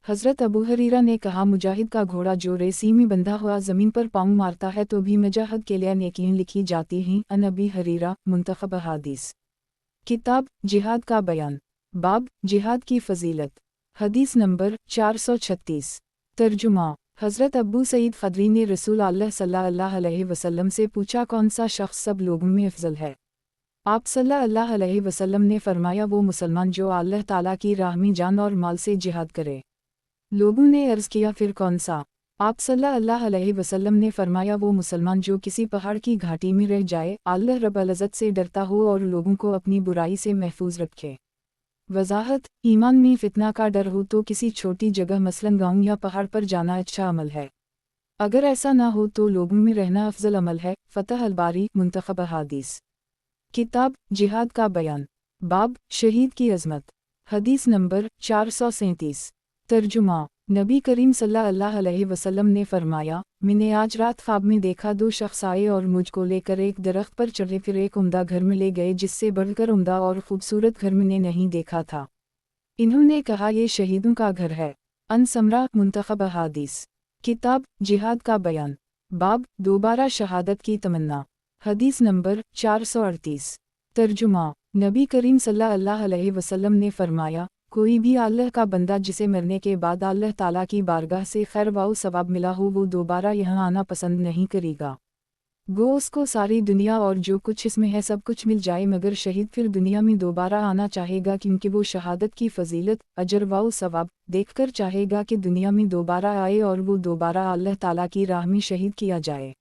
حضرت ابو ہریرہ نے کہا مجاہد کا گھوڑا جو ریسی میں بندھا ہوا زمین پر پاؤں مارتا ہے تو بھی مجاہد کے لیے نیکیاں لکھی جاتی ہیں۔ ان ابی ہریرہ، منتخب احادیث، کتاب جہاد کا بیان، باب جہاد کی فضیلت، حدیث نمبر 436۔ ترجمہ: حضرت ابو سعید خدری نے رسول اللہ صلی اللہ علیہ وسلم سے پوچھا کون سا شخص سب لوگوں میں افضل ہے؟ آپ صلی اللہ علیہ وسلم نے فرمایا وہ مسلمان جو اللہ تعالیٰ کی راہ میں جان اور مال سے جہاد کرے۔ لوگوں نے عرض کیا پھر کون سا؟ آپ صلی اللہ علیہ وسلم نے فرمایا وہ مسلمان جو کسی پہاڑ کی گھاٹی میں رہ جائے، اللہ رب العزت سے ڈرتا ہو اور لوگوں کو اپنی برائی سے محفوظ رکھے۔ وضاحت: ایمان میں فتنہ کا ڈر ہو تو کسی چھوٹی جگہ مثلاً گاؤں یا پہاڑ پر جانا اچھا عمل ہے، اگر ایسا نہ ہو تو لوگوں میں رہنا افضل عمل ہے۔ فتح الباری، منتخب احادیث، کتاب جہاد کا بیان، باب شہید کی عظمت، حدیث نمبر 437۔ ترجمہ: نبی کریم صلی اللہ علیہ وسلم نے فرمایا میں نے آج رات خواب میں دیکھا دو شخص آئے اور مجھ کو لے کر ایک درخت پر چڑھے، پھر ایک عمدہ گھر میں لے گئے جس سے بڑھ کر عمدہ اور خوبصورت گھر میں نے نہیں دیکھا تھا۔ انہوں نے کہا یہ شہیدوں کا گھر ہے۔ ان سمرہ، منتخب احادیث، کتاب جہاد کا بیان، باب دوبارہ شہادت کی تمنا، حدیث نمبر 438۔ ترجمہ: نبی کریم صلی اللہ علیہ وسلم نے فرمایا کوئی بھی اللہ کا بندہ جسے مرنے کے بعد اللہ تعالیٰ کی بارگاہ سے خیر و ثواب ملا ہو وہ دوبارہ یہاں آنا پسند نہیں کرے گا۔ گو اس کو ساری دنیا اور جو کچھ اس میں ہے سب کچھ مل جائے مگر شہید پھر دنیا میں دوبارہ آنا چاہے گا کیونکہ وہ شہادت کی فضیلت، اجر و ثواب دیکھ کر چاہے گا کہ دنیا میں دوبارہ آئے اور وہ دوبارہ اللہ تعالیٰ کی راہ میں شہید کیا جائے۔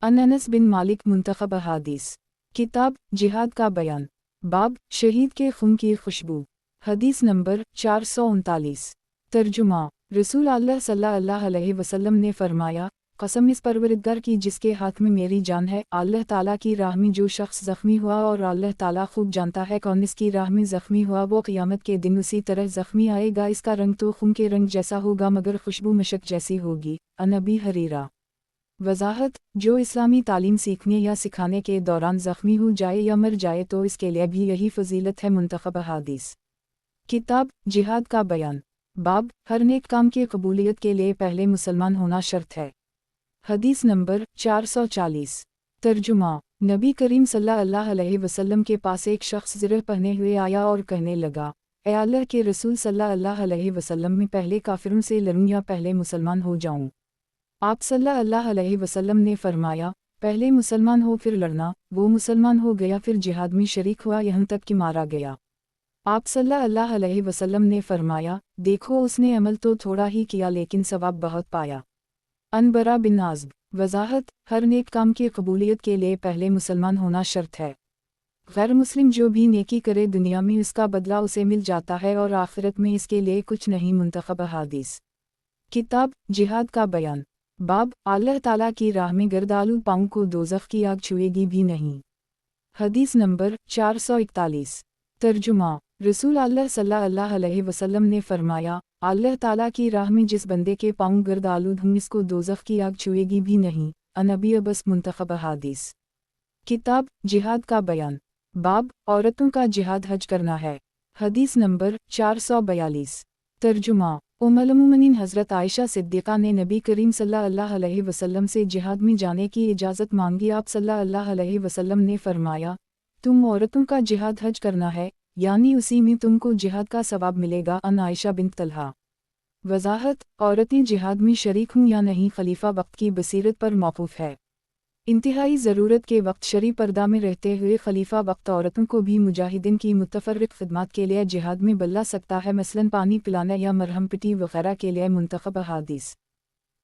ان انس بن مالک، منتخب احادیث، کتاب جہاد کا بیان، باب شہید کے خون کی خوشبو، حدیث نمبر 439۔ ترجمہ: رسول اللہ صلی اللہ علیہ وسلم نے فرمایا قسم اس پروردگار کی جس کے ہاتھ میں میری جان ہے، اللہ تعالیٰ کی راہ میں جو شخص زخمی ہوا اور اللہ تعالیٰ خوب جانتا ہے کون اس کی راہ میں زخمی ہوا وہ قیامت کے دن اسی طرح زخمی آئے گا، اس کا رنگ تو خون کے رنگ جیسا ہوگا مگر خوشبو مشک جیسی ہوگی۔ ان ابی ہریرہ۔ وضاحت: جو اسلامی تعلیم سیکھنے یا سکھانے کے دوران زخمی ہو جائے یا مر جائے تو اس کے لیے بھی یہی فضیلت ہے۔ منتخب احادیث، کتاب جہاد کا بیان، باب ہر نیک کام کی قبولیت کے لیے پہلے مسلمان ہونا شرط ہے، حدیث نمبر 440۔ ترجمہ: نبی کریم صلی اللہ علیہ وسلم کے پاس ایک شخص زرہ پہنے ہوئے آیا اور کہنے لگا اے اللہ کے رسول صلی اللہ علیہ وسلم میں پہلے کافروں سے لڑوں یا پہلے مسلمان ہو جاؤں؟ آپ صلی اللہ علیہ وسلم نے فرمایا پہلے مسلمان ہو پھر لڑنا۔ وہ مسلمان ہو گیا پھر جہاد میں شریک ہوا یہاں تک کہ مارا گیا۔ آپ صلی اللہ علیہ وسلم نے فرمایا دیکھو اس نے عمل تو تھوڑا ہی کیا لیکن ثواب بہت پایا۔ ان برا بن عازب۔ وضاحت: ہر نیک کام کی قبولیت کے لیے پہلے مسلمان ہونا شرط ہے۔ غیر مسلم جو بھی نیکی کرے دنیا میں اس کا بدلہ اسے مل جاتا ہے اور آخرت میں اس کے لیے کچھ نہیں۔ منتخب احادیث، کتاب جہاد کا بیان، باب اللہ تعالیٰ کی راہ میں گردآلود پاؤں کو دوزخ کی آگ چھوئے گی بھی نہیں، حدیث نمبر 441۔ ترجمہ: رسول اللہ صلی اللہ علیہ وسلم نے فرمایا اللہ تعالیٰ کی راہ میں جس بندے کے پاؤں گرد آلود ہوں اس کو دوزخ کی آگ چھوئے گی بھی نہیں۔ ان ابی عبس، منتخب احادیث، کتاب جہاد کا بیان، باب عورتوں کا جہاد حج کرنا ہے، حدیث نمبر 442۔ ترجمہ: ام المومنین حضرت عائشہ صدیقہ نے نبی کریم صلی اللہ علیہ وسلم سے جہاد میں جانے کی اجازت مانگی۔ آپ صلی اللہ علیہ وسلم نے فرمایا تم عورتوں کا جہاد حج کرنا ہے، یعنی اسی میں تم کو جہاد کا ثواب ملے گا۔ ان عائشہ بنت طلحہ۔ وضاحت: عورتیں جہاد میں شریک ہوں یا نہیں خلیفہ وقت کی بصیرت پر موقوف ہے۔ انتہائی ضرورت کے وقت شرعی پردہ میں رہتے ہوئے خلیفہ وقت عورتوں کو بھی مجاہدین کی متفرق خدمات کے لیے جہاد میں بلا سکتا ہے، مثلاً پانی پلانا یا مرہم پٹی وغیرہ کے لیے۔ منتخب احادیث،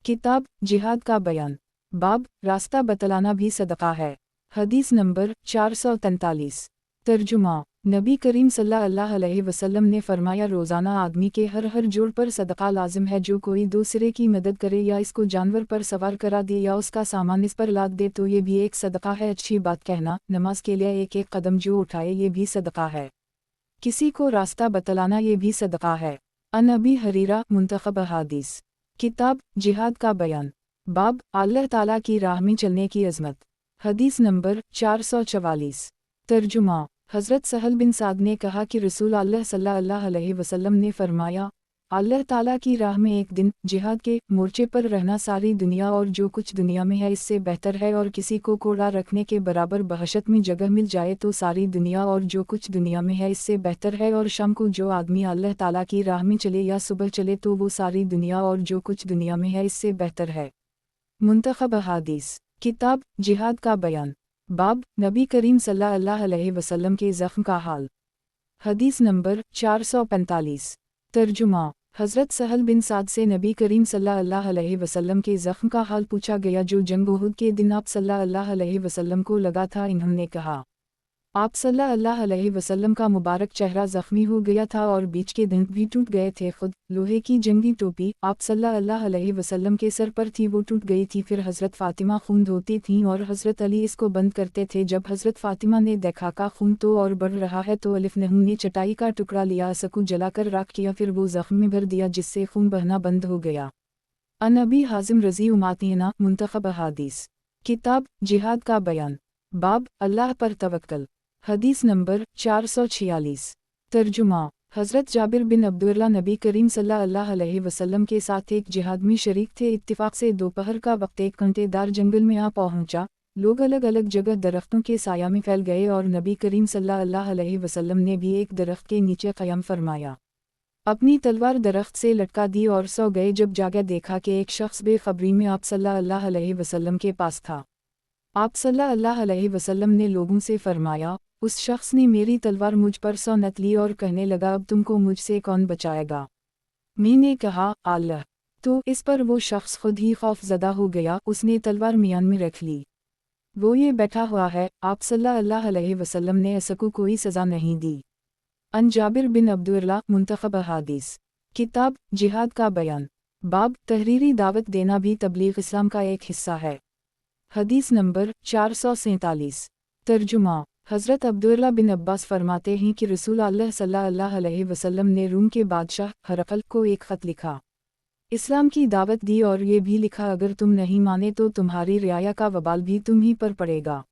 کتاب جہاد کا بیان، باب راستہ بتلانا بھی صدقہ ہے، حدیث نمبر 443۔ ترجمہ: नबी करीम सल्लल्लाहु अलैहि वसल्लम ने फरमाया, रोज़ाना आदमी के हर जोड़ पर सदका लाजिम है। जो कोई दूसरे की मदद करे या इसको जानवर पर सवार करा दे या उसका सामान इस पर लाद दे तो ये भी एक सदका है। अच्छी बात कहना, नमाज के लिए एक एक कदम जो उठाए ये भी सदका है। किसी को रास्ता बतलाना ये भी सदका है। अन अबी हरीरा मुंतखब हदीस। किताब जिहाद का बयान। बाब अल्लाह ताला की राह में चलने की अज़मत। हदीस नंबर 444। तर्जुमा। हज़रत सहल बिन साद ने कहा कि रसूल अल्लाह सल्लल्लाहु अलैहि वसल्लम ने फरमाया, अल्लाह ताला की राह में एक दिन जिहाद के मोर्चे पर रहना सारी दुनिया और जो कुछ दुनिया में है इससे बेहतर है। और किसी को कोड़ा रखने के बराबर बहशत में जगह मिल जाए तो सारी दुनिया और जो कुछ दुनिया में है इससे बेहतर है। और शाम को जो आदमी अल्लाह ताला की राह में चले या सुबह चले तो वो सारी दुनिया और जो कुछ दुनिया में है इससे बेहतर है। मुंतखब हदीस। किताब जिहाद का बयान। बाब नबी करीम सल्लल्लाहु अलैहि वसल्लम के ज़ख्म का हाल। हदीस नंबर 445। तर्जुमा। हज़रत सहल बिन साद से नबी करीम सल्लल्लाहु अलैहि वसल्लम के ज़ख्म का हाल पूछा गया जो जंग उहुद के दिन आप सल्लल्लाहु अलैहि वसल्लम को लगा था। इन्होंने कहा, आप सल्लल्लाहु अलैहि वसल्लम का मुबारक चेहरा ज़ख्मी हो गया था और बीच के दंत भी टूट गए थे। खुद लोहे की जंगी टोपी आप सल्लल्लाहु अलैहि वसल्लम के सर पर थी, वो टूट गई थी। फिर हज़रत फ़ातिमा खून धोती थीं और हज़रत अली इसको बंद करते थे। जब हज़रत फ़ातिमा ने देखा का खून तो और बढ़ रहा है तो अलिफ नहूं ने चटाई का टुकड़ा लिया, सकू जलाकर राख किया, फिर वो ज़ख्म में भर दिया जिससे खून बहना बंद हो गया। अन अबी हाज़िम रज़ी उमातीना मुंतखब हदीस। किताब जिहाद का बयान। बाब अल्लाह पर तवक्कल। हदीस नंबर 446। तर्जुमा। हज़रत जाबिर बिन अब्दुल्लाह नबी करीम सल्लल्लाहु अलैहि वसल्लम के साथ एक जिहाद में शरीक थे। इत्तिफाक से दोपहर का वक्त एक कांटेदार जंगल में आ पहुंचा। लोग अलग अलग जगह दरख्तों के साया में फैल गए और नबी करीम सल्लल्लाहु अलैहि वसल्लम ने भी एक दरख्त के नीचे क़याम फरमाया। अपनी तलवार दरख्त से लटका दी और सो गए। जब जागा देखा कि एक शख्स बेखबरी में आप सल्लल्लाहु अलैहि वसल्लम के पास था। आप सल्लल्लाहु अलैहि वसल्लम ने लोगों से फरमाया, उस शख्स ने मेरी तलवार मुझ पर सौनत ली और कहने लगा, अब तुमको मुझसे कौन बचाएगा। मैंने कहा, अल्लाह। तो इस पर वो शख्स खुद ही खौफज़दा हो गया, उसने तलवार मियान में रख ली। वो ये बैठा हुआ है। आप सल्लल्लाहु अलैहि वसल्लम ने इसको कोई सज़ा नहीं दी। अन जाबिर बिन अब्दुल्लाह मुंतखब हदीस। किताब जिहाद का बयान। बाब तहरीरी दावत देना भी तबलीग इस्लाम का एक हिस्सा है। हदीस नंबर 447। तर्जुमा। हज़रत अब्दुल्लाह बिन अब्बास फरमाते हैं कि रसूल अल्लाह सल्लल्लाहु अलैहि वसल्लम ने रूम के बादशाह हरक़ल को एक ख़त लिखा, इस्लाम की दावत दी और ये भी लिखा, अगर तुम नहीं माने तो तुम्हारी रियाया का वबाल भी तुम ही पर पड़ेगा।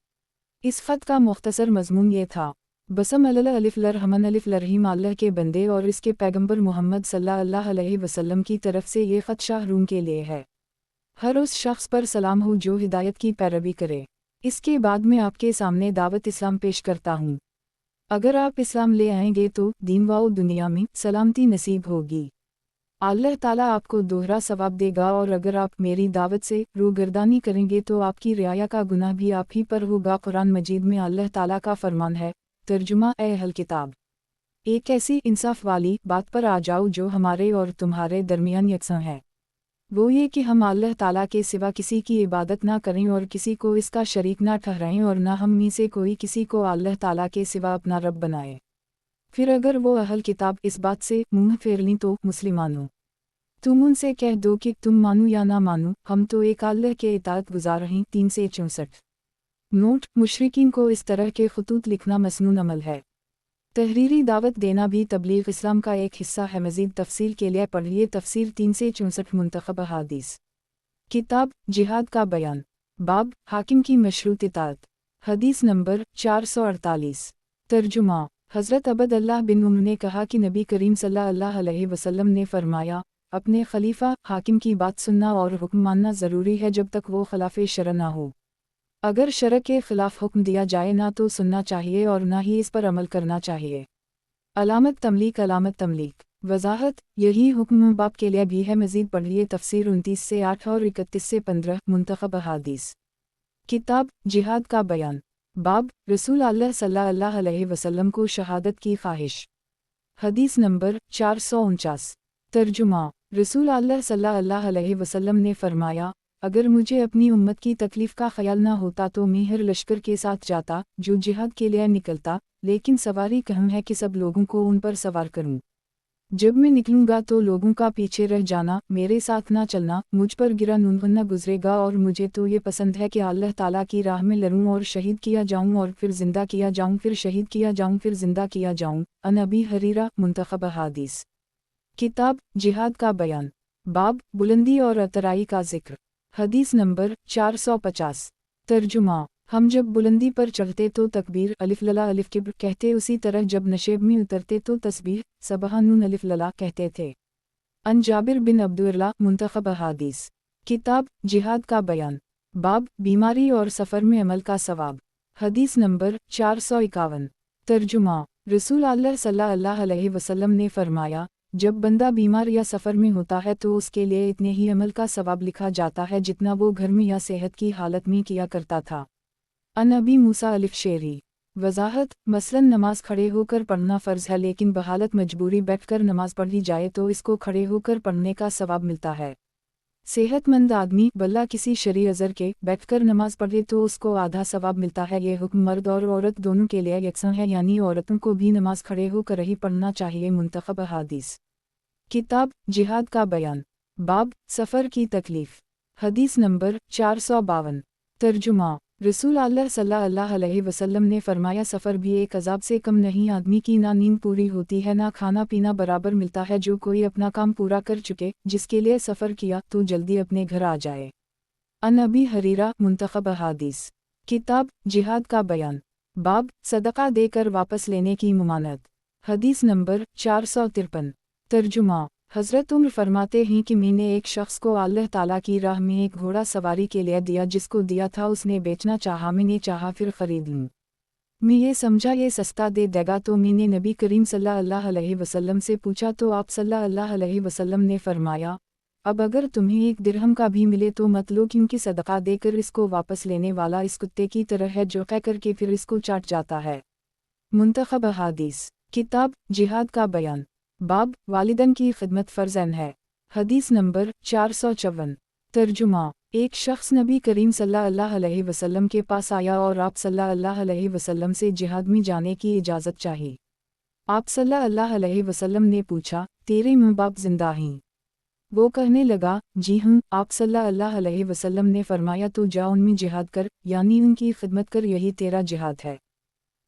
इस ख़त का मुख्तसर मज़मून ये था, बसम अलिफ लरहमन अलिफ लरहीम, अल्लाह के बंदे और इसके पैगंबर मोहम्मद सल्लल्लाहु अलैहि वसल्लम की तरफ से ये ख़त शाह रूम के लिए है। हर उस शख्स पर सलाम हो जो हिदायत की पैरवी करे। इसके बाद मैं आपके सामने दावत इस्लाम पेश करता हूँ। अगर आप इस्लाम ले आएंगे तो दीन व दुनिया में सलामती नसीब होगी। अल्लाह ताला आपको दोहरा सवाब देगा और अगर आप मेरी दावत से रूगर्दानी करेंगे तो आपकी रियाया का गुनाह भी आप ही पर होगा। कुरान मजीद में अल्लाह ताला का फरमान है। तर्जुमा। ए अहल किताब, एक ऐसी इंसाफ वाली बात पर आ जाओ जो हमारे और तुम्हारे दरमियान यकसां है। वो ये कि हम अल्लाह ताला के सिवा किसी की इबादत ना करें और किसी को इसका शरीक ना ठहराएं और ना हम में से कोई किसी को अल्लाह ताला के सिवा अपना रब बनाए। फिर अगर वो अहल किताब इस बात से मुंह फेर लें तो मुसलमानों, तुम उनसे कह दो कि तुम मानो या ना मानो, हम तो एक अल्लाह के इताअत गुजार हैं। 364। नोट, मुशरिकीन को इस तरह के खतूत लिखना मसनून अमल है। तहरीरी दावत देना भी तबलीग इस्लाम का एक हिस्सा है। मज़ीद तफसील के लिए पढ़िए तफसीर 364 मुंतखब हदीस। किताब जिहाद का बयान। बाब हाकिम की मशरूत इताअत। हदीस नंबर 448। तर्जुमा। हज़रत अबद अल्लाह बिन उम्र ने कहा कि नबी करीम सल्लल्लाहु अलैहि वसल्लम ने फरमाया, अपने खलीफा हाकिम की बात सुनना और हुक्म मानना ज़रूरी है जब तक वो खिलाफ़े शरअ ना हो। अगर शरअ के ख़िलाफ़ हुक्म दिया जाए ना तो सुनना चाहिए और ना ही इस पर अमल करना चाहिए। अलामत तमलीक। अलामत तमलीक वजाहत, यही हुक्म बाप के लिए भी है। मज़ीद पढ़िए तफसीर 29 से 8 और 31 से 15 मुंतखब हदीस। किताब जिहाद का बयान। बाब रसूल अल्लाह सल्लल्लाहु अलैहि वसल्लम को शहादत की ख्वाहिश। हदीस नंबर 449। तर्जुमा। रसूल अल्लाह सल्लल्लाहु अलैहि वसल्लम ने फरमाया, اگر مجھے اپنی امت کی تکلیف کا خیال نہ ہوتا تو میں ہر لشکر کے ساتھ جاتا جو جہاد کے لیے نکلتا، لیکن سواری کم ہے کہ سب لوگوں کو ان پر سوار کروں۔ جب میں نکلوں گا تو لوگوں کا پیچھے رہ جانا، میرے ساتھ نہ چلنا، مجھ پر گرا نونغنا گزرے گا، اور مجھے تو یہ پسند ہے کہ اللہ تعالیٰ کی راہ میں لڑوں اور شہید کیا جاؤں اور پھر زندہ کیا جاؤں، پھر شہید کیا جاؤں، پھر زندہ کیا جاؤں۔ عن ابی ہریرہ منتخب احادیث کتاب جہاد کا بیان، باب بلندی اور اترائی کا ذکر، حدیث نمبر 450۔ ترجمہ: ہم جب بلندی پر چڑھتے تو تکبیر الف للا الف کبر کہتے، اسی طرح جب نشیب میں اترتے تو تسبیح سبحان نون الف للا کہتے تھے۔ عن جابر بن عبداللہ منتخب احادیث کتاب جہاد کا بیان، باب بیماری اور سفر میں عمل کا ثواب، حدیث نمبر 451۔ ترجمہ: رسول اللہ صلی اللہ علیہ وسلم نے فرمایا، جب بندہ بیمار یا سفر میں ہوتا ہے تو اس کے لیے اتنے ہی عمل کا ثواب لکھا جاتا ہے جتنا وہ گھر میں یا صحت کی حالت میں کیا کرتا تھا۔ عن ابی موسیٰ الاشعری وضاحت: مثلاً نماز کھڑے ہو کر پڑھنا فرض ہے، لیکن بحالت مجبوری بیٹھ کر نماز پڑھی جائے تو اس کو کھڑے ہو کر پڑھنے کا ثواب ملتا ہے۔ صحت مند آدمی بلا کسی شرعی عذر کے بیٹھ کر نماز پڑھے تو اس کو آدھا ثواب ملتا ہے۔ یہ حکم مرد اور عورت دونوں کے لیے یکساں ہے، یعنی عورتوں کو بھی نماز کھڑے ہو کر ہی پڑھنا چاہیے۔ منتخب احادیث کتاب جہاد کا بیان، باب سفر کی تکلیف، حدیث نمبر 452۔ ترجمہ: رسول اللہ صلی اللہ علیہ وسلم نے فرمایا، سفر بھی ایک عذاب سے کم نہیں، آدمی کی نہ نیند پوری ہوتی ہے نہ کھانا پینا برابر ملتا ہے۔ جو کوئی اپنا کام پورا کر چکے جس کے لیے سفر کیا تو جلدی اپنے گھر آ جائے۔ عن ابی ہریرہ منتخب احادیث کتاب جہاد کا بیان، باب صدقہ دے کر واپس لینے کی ممانعت، حدیث نمبر 453۔ ترجمہ: حضرت عمر فرماتے ہیں کہ میں نے ایک شخص کو اللہ تعالیٰ کی راہ میں ایک گھوڑا سواری کے لیے دیا، جس کو دیا تھا اس نے بیچنا چاہا، میں نے چاہا پھر خرید لوں۔ میں یہ سمجھا یہ سستا دے دے گا تو میں نے نبی کریم صلی اللہ علیہ وسلم سے پوچھا تو آپ صلی اللہ علیہ وسلم نے فرمایا، اب اگر تمہیں ایک درہم کا بھی ملے تو مت لو، کیونکہ صدقہ دے کر اس کو واپس لینے والا اس کتے کی طرح ہے جو قے کر کے پھر اس کو چاٹ جاتا ہے۔ منتخب احادیث کتاب جہاد کا بیان، باب والدین کی خدمت فرض عین ہے، حدیث نمبر 454۔ ترجمہ: ایک شخص نبی کریم صلی اللہ علیہ وسلم کے پاس آیا اور آپ صلی اللہ علیہ وسلم سے جہاد میں جانے کی اجازت چاہی۔ آپ صلی اللہ علیہ وسلم نے پوچھا، تیرے ماں باپ زندہ ہیں؟ وہ کہنے لگا، جی ہوں۔ آپ صلی اللہ علیہ وسلم نے فرمایا، تو جا ان میں جہاد کر، یعنی ان کی خدمت کر، یہی تیرا جہاد ہے۔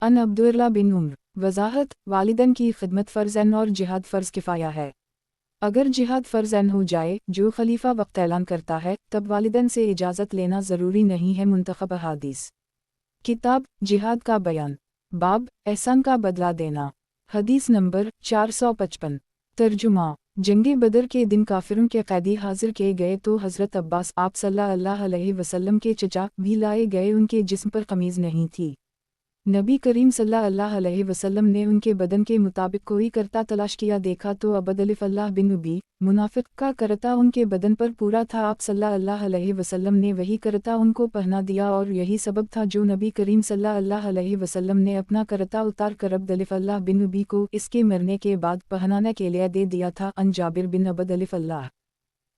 عن عبداللہ بن عمر وضاحت: والدین کی خدمت فرض عین اور جہاد فرض کفایہ ہے۔ اگر جہاد فرض عین ہو جائے جو خلیفہ وقت اعلان کرتا ہے تب والدین سے اجازت لینا ضروری نہیں ہے۔ منتخب احادیث کتاب جہاد کا بیان، باب احسان کا بدلہ دینا، حدیث نمبر 455۔ ترجمہ: جنگ بدر کے دن کافروں کے قیدی حاضر کیے گئے تو حضرت عباس آپ صلی اللہ علیہ وسلم کے چچا بھی لائے گئے، ان کے جسم پر قمیض نہیں تھی۔ نبی کریم صلی اللہ علیہ وسلم نے ان کے بدن کے مطابق کوئی کرتا تلاش کیا، دیکھا تو عبد الف اللہ بن ابی منافق کا کرتا ان کے بدن پر پورا تھا۔ آپ صلی اللہ علیہ وسلم نے وہی کرتا ان کو پہنا دیا، اور یہی سبب تھا جو نبی کریم صلی اللہ علیہ وسلم نے اپنا کرتا اتار کر عبد الف اللہ بن ابی کو اس کے مرنے کے بعد پہنانے کے لیے دے دیا تھا۔ عن جابر بن عبد الف اللہ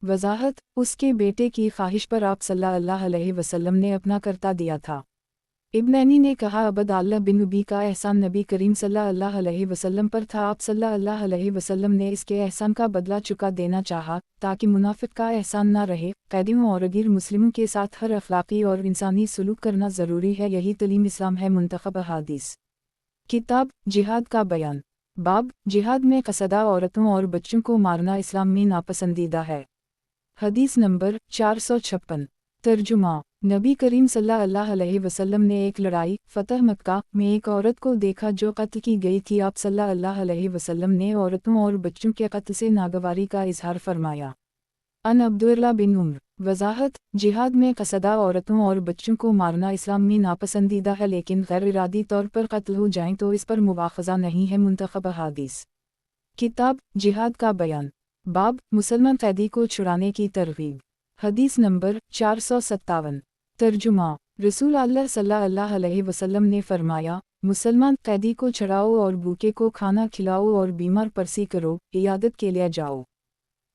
وضاحت: اس کے بیٹے کی خواہش پر آپ صلی اللہ علیہ وسلم نے اپنا کرتا دیا تھا۔ ابنینی نے کہا، عبد اللہ بن ابی کا احسان نبی کریم صلی اللہ علیہ وسلم پر تھا، آپ صلی اللہ علیہ وسلم نے اس کے احسان کا بدلہ چکا دینا چاہا تاکہ منافق کا احسان نہ رہے۔ قیدیوں اور غیر مسلموں کے ساتھ ہر اخلاقی اور انسانی سلوک کرنا ضروری ہے، یہی تعلیم اسلام ہے۔ منتخب احادیث کتاب جہاد کا بیان، باب جہاد میں قصدہ عورتوں اور بچوں کو مارنا اسلام میں ناپسندیدہ ہے، حدیث نمبر 456۔ ترجمہ: نبی کریم صلی اللہ علیہ وسلم نے ایک لڑائی فتح مکہ میں ایک عورت کو دیکھا جو قتل کی گئی تھی۔ آپ صلی اللہ علیہ وسلم نے عورتوں اور بچوں کے قتل سے ناگواری کا اظہار فرمایا۔ عن عبداللہ بن عمر وضاحت: جہاد میں قصدہ عورتوں اور بچوں کو مارنا اسلام میں ناپسندیدہ ہے، لیکن غیر ارادی طور پر قتل ہو جائیں تو اس پر مواخذہ نہیں ہے۔ منتخب احادیث کتاب جہاد کا بیان، باب مسلمان قیدی کو چھڑانے کی ترغیب، حدیث نمبر 457۔ ترجمہ: رسول اللہ صلی اللہ علیہ وسلم نے فرمایا، مسلمان قیدی کو چھڑاؤ اور بھوکے کو کھانا کھلاؤ اور بیمار پرسی کرو، عیادت کے لیے جاؤ۔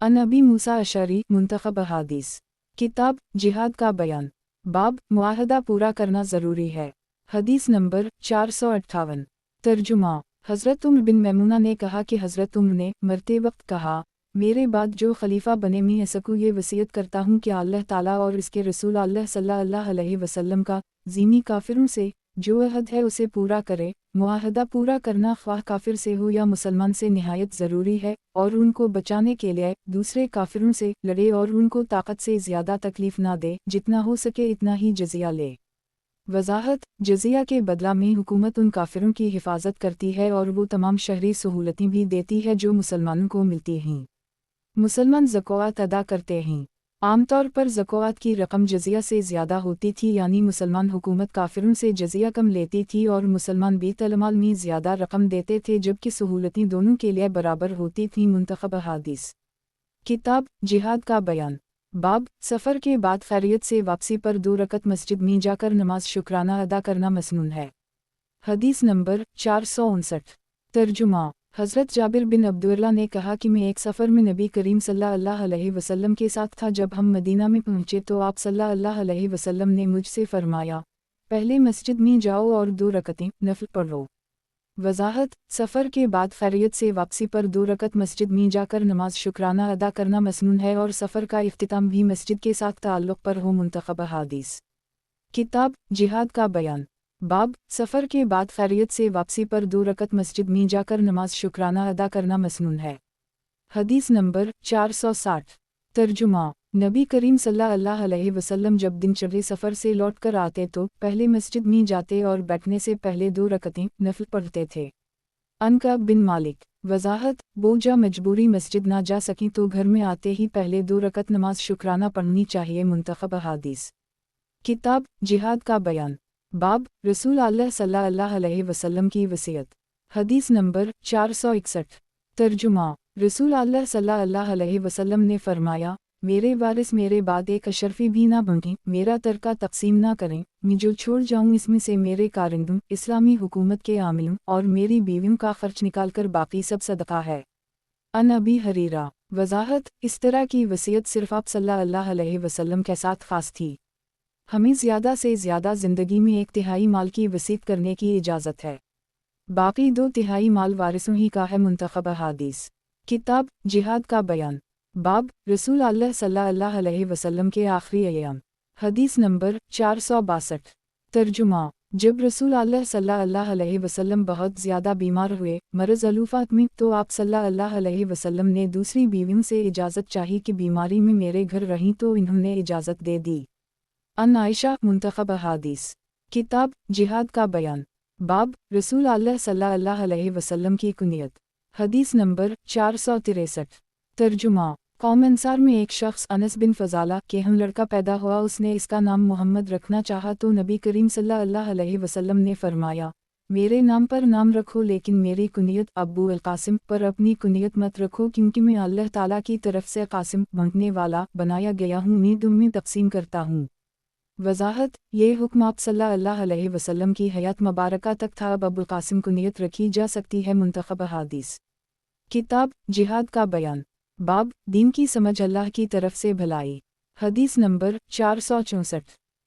عن ابی موسیٰ اشعری منتخب احادیث किताब जिहाद का बयान, बाब मुआहदा पूरा करना ज़रूरी है। हदीस नंबर 458। तर्जुमा, हज़रत उम्र बिन मैमुना ने कहा कि हज़रत उम्र ने मरते वक्त कहा, मेरे बाद जो खलीफा बने मैं सकूँ ये वसीयत करता हूँ कि अल्लाह ताला और इसके रसूल अल्लाह सल्लल्लाहु अलैहि वसल्लम का ज़ीमी काफिरों से जो अहद है उसे पूरा करे। मुआहदा पूरा करना ख्वाह काफिर से हो या मुसलमान से निहायत ज़रूरी है, और उनको बचाने के लिए दूसरे काफिरों से लड़े और उनको ताकत से ज़्यादा तकलीफ़ ना दे, जितना हो सके इतना ही जजिया ले। वजाहत, जजिया के बदला में हुकूमत उन काफिरों की हिफाजत करती है और वो तमाम शहरी सहूलतें भी देती है जो मुसलमानों को मिलती हैं। मुसलमान ज़कात अदा करते हैं। आमतौर पर ज़कात की रकम जजिया से ज़्यादा होती थी, यानी मुसलमान हुकूमत काफिरों से जजिया कम लेती थी और मुसलमान बैतुल-माल में ज़्यादा रकम देते थे, जबकि सहूलतें दोनों के लिए बराबर होती थीं। मुंतखब अहादीस। किताब जिहाद का बयान, बाब सफ़र के बाद खैरियत से वापसी पर 2 रकत मस्जिद में जाकर नमाज शुक्राना अदा करना मसनून है। हदीस नंबर 459। तर्जुमा, हज़रत जाबिर बिन अब्दुल्लाह ने कहा कि मैं एक सफ़र में नबी करीम सल्लल्लाहु अलैहि वसल्लम के साथ था। जब हम मदीना में पहुँचे तो आप सल्लल्लाहु अलैहि वसल्लम ने मुझसे फरमाया, पहले मस्जिद में जाओ और 2 रकतें नफल पढ़ो। वजाहत, सफ़र के बाद खैरियत से वापसी पर 2 रकत मस्जिद में जाकर नमाज शुक्राना अदा करना मसनून है और सफ़र का इख्तिताम भी मस्जिद के साथ ताल्लुक़ पर हो। मुंतखब अहादीस। किताब जिहाद का बयान, बाब सफ़र के बाद खैरियत से वापसी पर 2 रकत मस्जिद में जाकर नमाज शुक्राना अदा करना मसनून है। हदीस नंबर 460। तर्जुमा, नबी करीम सल्लल्लाहु अलैहि वसल्लम जब दिनचर्या सफ़र से लौटकर आते तो पहले मस्जिद में जाते और बैठने से पहले 2 रकतें नफल पढ़ते थे। अनकअब बिन मालिक। वजाहत, बोझा मजबूरी मस्जिद ना जा सकी तो घर में आते ही पहले 2 रकत नमाज शुक्राना पढ़नी चाहिए। मुंतखब अहादीस। किताब जिहाद का बयान, बाब रसूल अल्लाह सल्लल्लाहु अलैहि वसल्लम की वसीयत। हदीस नंबर 461। तर्जुमा, रसूल अल्लाह सल्लल्लाहु अलैहि वसल्लम ने फरमाया, मेरे वारिस मेरे बाद एक अशरफी भी ना बंटें, मेरा तरका तकसीम ना करें, मैं जो छोड़ जाऊँ इसमें से मेरे कारिंदों, इस्लामी हुकूमत के आमिलों और मेरी बीवियों का खर्च निकाल कर बाकी सब सदका है। अन अबी हरीरा। वजाहत, इस तरह की वसीयत सिर्फ आप सल्लल्लाहु अलैहि वसल्लम के साथ खास थी। हमें ज़्यादा से ज़्यादा ज़िंदगी में 1/3 माल की वसीयत करने की इजाज़त है, बाकी 2/3 माल वारिसों ही का है। मुंतखब अहादीस। किताब जिहाद का बयान, बाब रसूल अल्लाह सल्लल्लाहु अलैहि वसल्लम के आखिरी अय्याम। हदीस नंबर 462। तर्जुमा, जब रसूल अल्लाह सल्लल्लाहु अलैहि वसल्लम बहुत ज़्यादा बीमार हुए, मरज़ अलूफ़ात में, तो आप सल्लल्लाहु अलैहि वसल्लम ने दूसरी बीवियों से इजाज़त चाही कि बीमारी में मेरे घर रहीं, तो इन्होंने इजाज़त दे दी। अन आयशा। मुंतखब अहादीस। किताब जिहाद का बयान, बाब रसूल अल्लाह सल्लल्लाहु अलैहि वसल्लम की कुनियत। हदीस नंबर 463। तर्जुमा, कौम अंसार में एक शख्स अनस बिन फजाला के हम लड़का पैदा हुआ, उसने इसका नाम मोहम्मद रखना चाहा तो नबी करीम सल्लल्लाहु अलैहि वसल्लम ने फरमाया, मेरे नाम पर नाम रखो, लेकिन मेरी कुनियत अब्बू अल कासिम पर अपनी कुनियत मत रखो, क्योंकि मैं अल्लाह ताला की तरफ से कासिम मांगने वाला बनाया गया हूँ, मैं तुम में तकसीम करता हूँ। वजाहत, ये हुक्म आप सल्लल्लाहु अलैहि वसल्लम की हयात मुबारका तक था, अब अबुल कासिम कुनियत रखी जा सकती है। मुंतखब अहादीस। किताब जिहाद का बयान, बाब दीन की समझ अल्लाह की तरफ से भलाई। हदीस नंबर 464।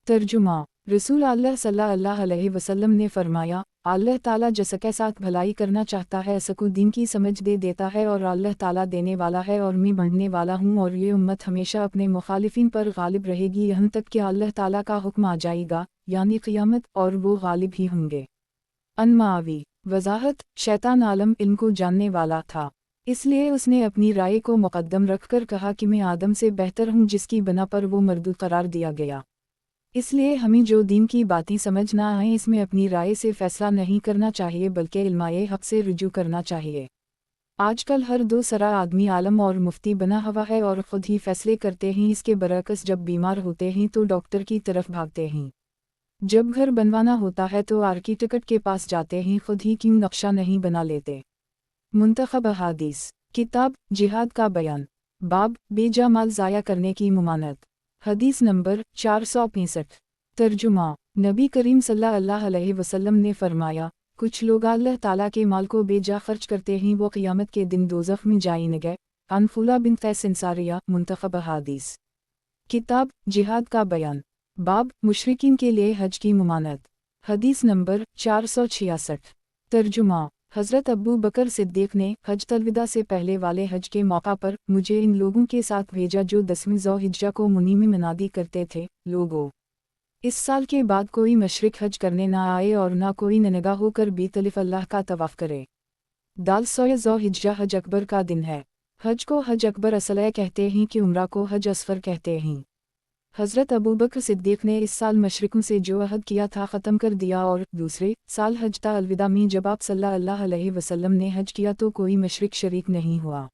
तर्जुमा, रसूल अल्लाह सल्लल्लाहु अलैहि वसल्लम ने फरमाया, अल्लाह ताला जिसके साथ भलाई करना चाहता है सकू दीन की समझ दे देता है, और अल्लाह ताला देने वाला है और मैं बढ़ने वाला हूँ, और ये उम्मत हमेशा अपने मुखालिफिन पर गालिब रहेगी यहाँ तक कि अल्लाह ताला का हुक्म आ जाएगा, यानी क़ियामत, और वो गालिब ही होंगे। अन मावी। वजाहत, शैतान आलम इल्म को जानने वाला था, इसलिए उसने अपनी राय को मुकद्दम रखकर कहा कि मैं आदम से बेहतर हूँ, जिसकी बना पर वो मर्दूद करार दिया गया। इसलिए हमें जो दीन की बातें समझ ना आए इसमें अपनी राय से फैसला नहीं करना चाहिए, बल्कि इल्माए हक़ से रुजू करना चाहिए। आजकल हर दूसरा आदमी आलम और मुफ्ती बना हुआ है और ख़ुद ही फैसले करते हैं, इसके बरअक्स जब बीमार होते हैं तो डॉक्टर की तरफ भागते हैं, जब घर बनवाना होता है तो आर्किटेक्ट के पास जाते हैं, खुद ही क्यों नक्शा नहीं बना लेते। मुंतखब अहादीस। किताब जिहाद का बयान, बाब बेजा माल ज़ाया करने की मुमानत। हदीस नंबर 465। तर्जुमा, नबी करीम सल्लल्लाहु अलैहि वसल्लम ने फरमाया, कुछ लोग अल्लाह ताला के माल को बेजा खर्च करते हैं, वो क़ियामत के दिन दोज़ख में जाएंगे। अन फुला बिन कैस अंसारिया। मुंतखब अहादीस। किताब जिहाद का बयान। बाब मुशरिकीन के लिए हज की ममानत। हदीस नंबर 466। तर्जुमा। हज़रत अबू बकर सिद्दीक़ ने हज तलविदा से पहले वाले हज के मौका पर मुझे इन लोगों के साथ भेजा जो 10वीं ज़ोहिज्जा को मुनी में मनादी करते थे, लोगों, इस साल के बाद कोई मशरिक हज करने ना आए और ना कोई ननगा होकर बीतलिफ अल्लाह का तवाफ़ करे। दाल सोया ज़ोहिज्जा हज अकबर का दिन है। हज को हज अकबर असलह कहते हैं कि उम्रा को हज असफर कहते हैं। हज़रत अबू बकर सिद्दीक़ ने इस साल मशरिकों से जो अहद किया था ख़त्म कर दिया और दूसरे साल हज ता अलविदा में जब आप सल्लल्लाहु अलैहि वसल्लम ने हज किया तो कोई मशरिक शरीक नहीं हुआ।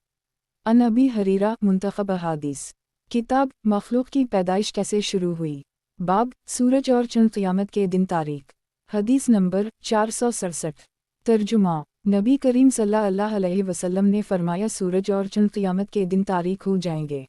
अन अबी हरीरा मुंतखब अहादीस। किताब मखलूक की पैदाइश कैसे शुरू हुई। बाब सूरज और चंद क़यामत के दिन तारीख। हदीस नंबर 467। तर्जुमा। नबी करीम सल्लल्लाहु अलैहि वसल्लम ने फरमाया सूरज और चंद क़यामत के दिन तारीख हो जाएंगे।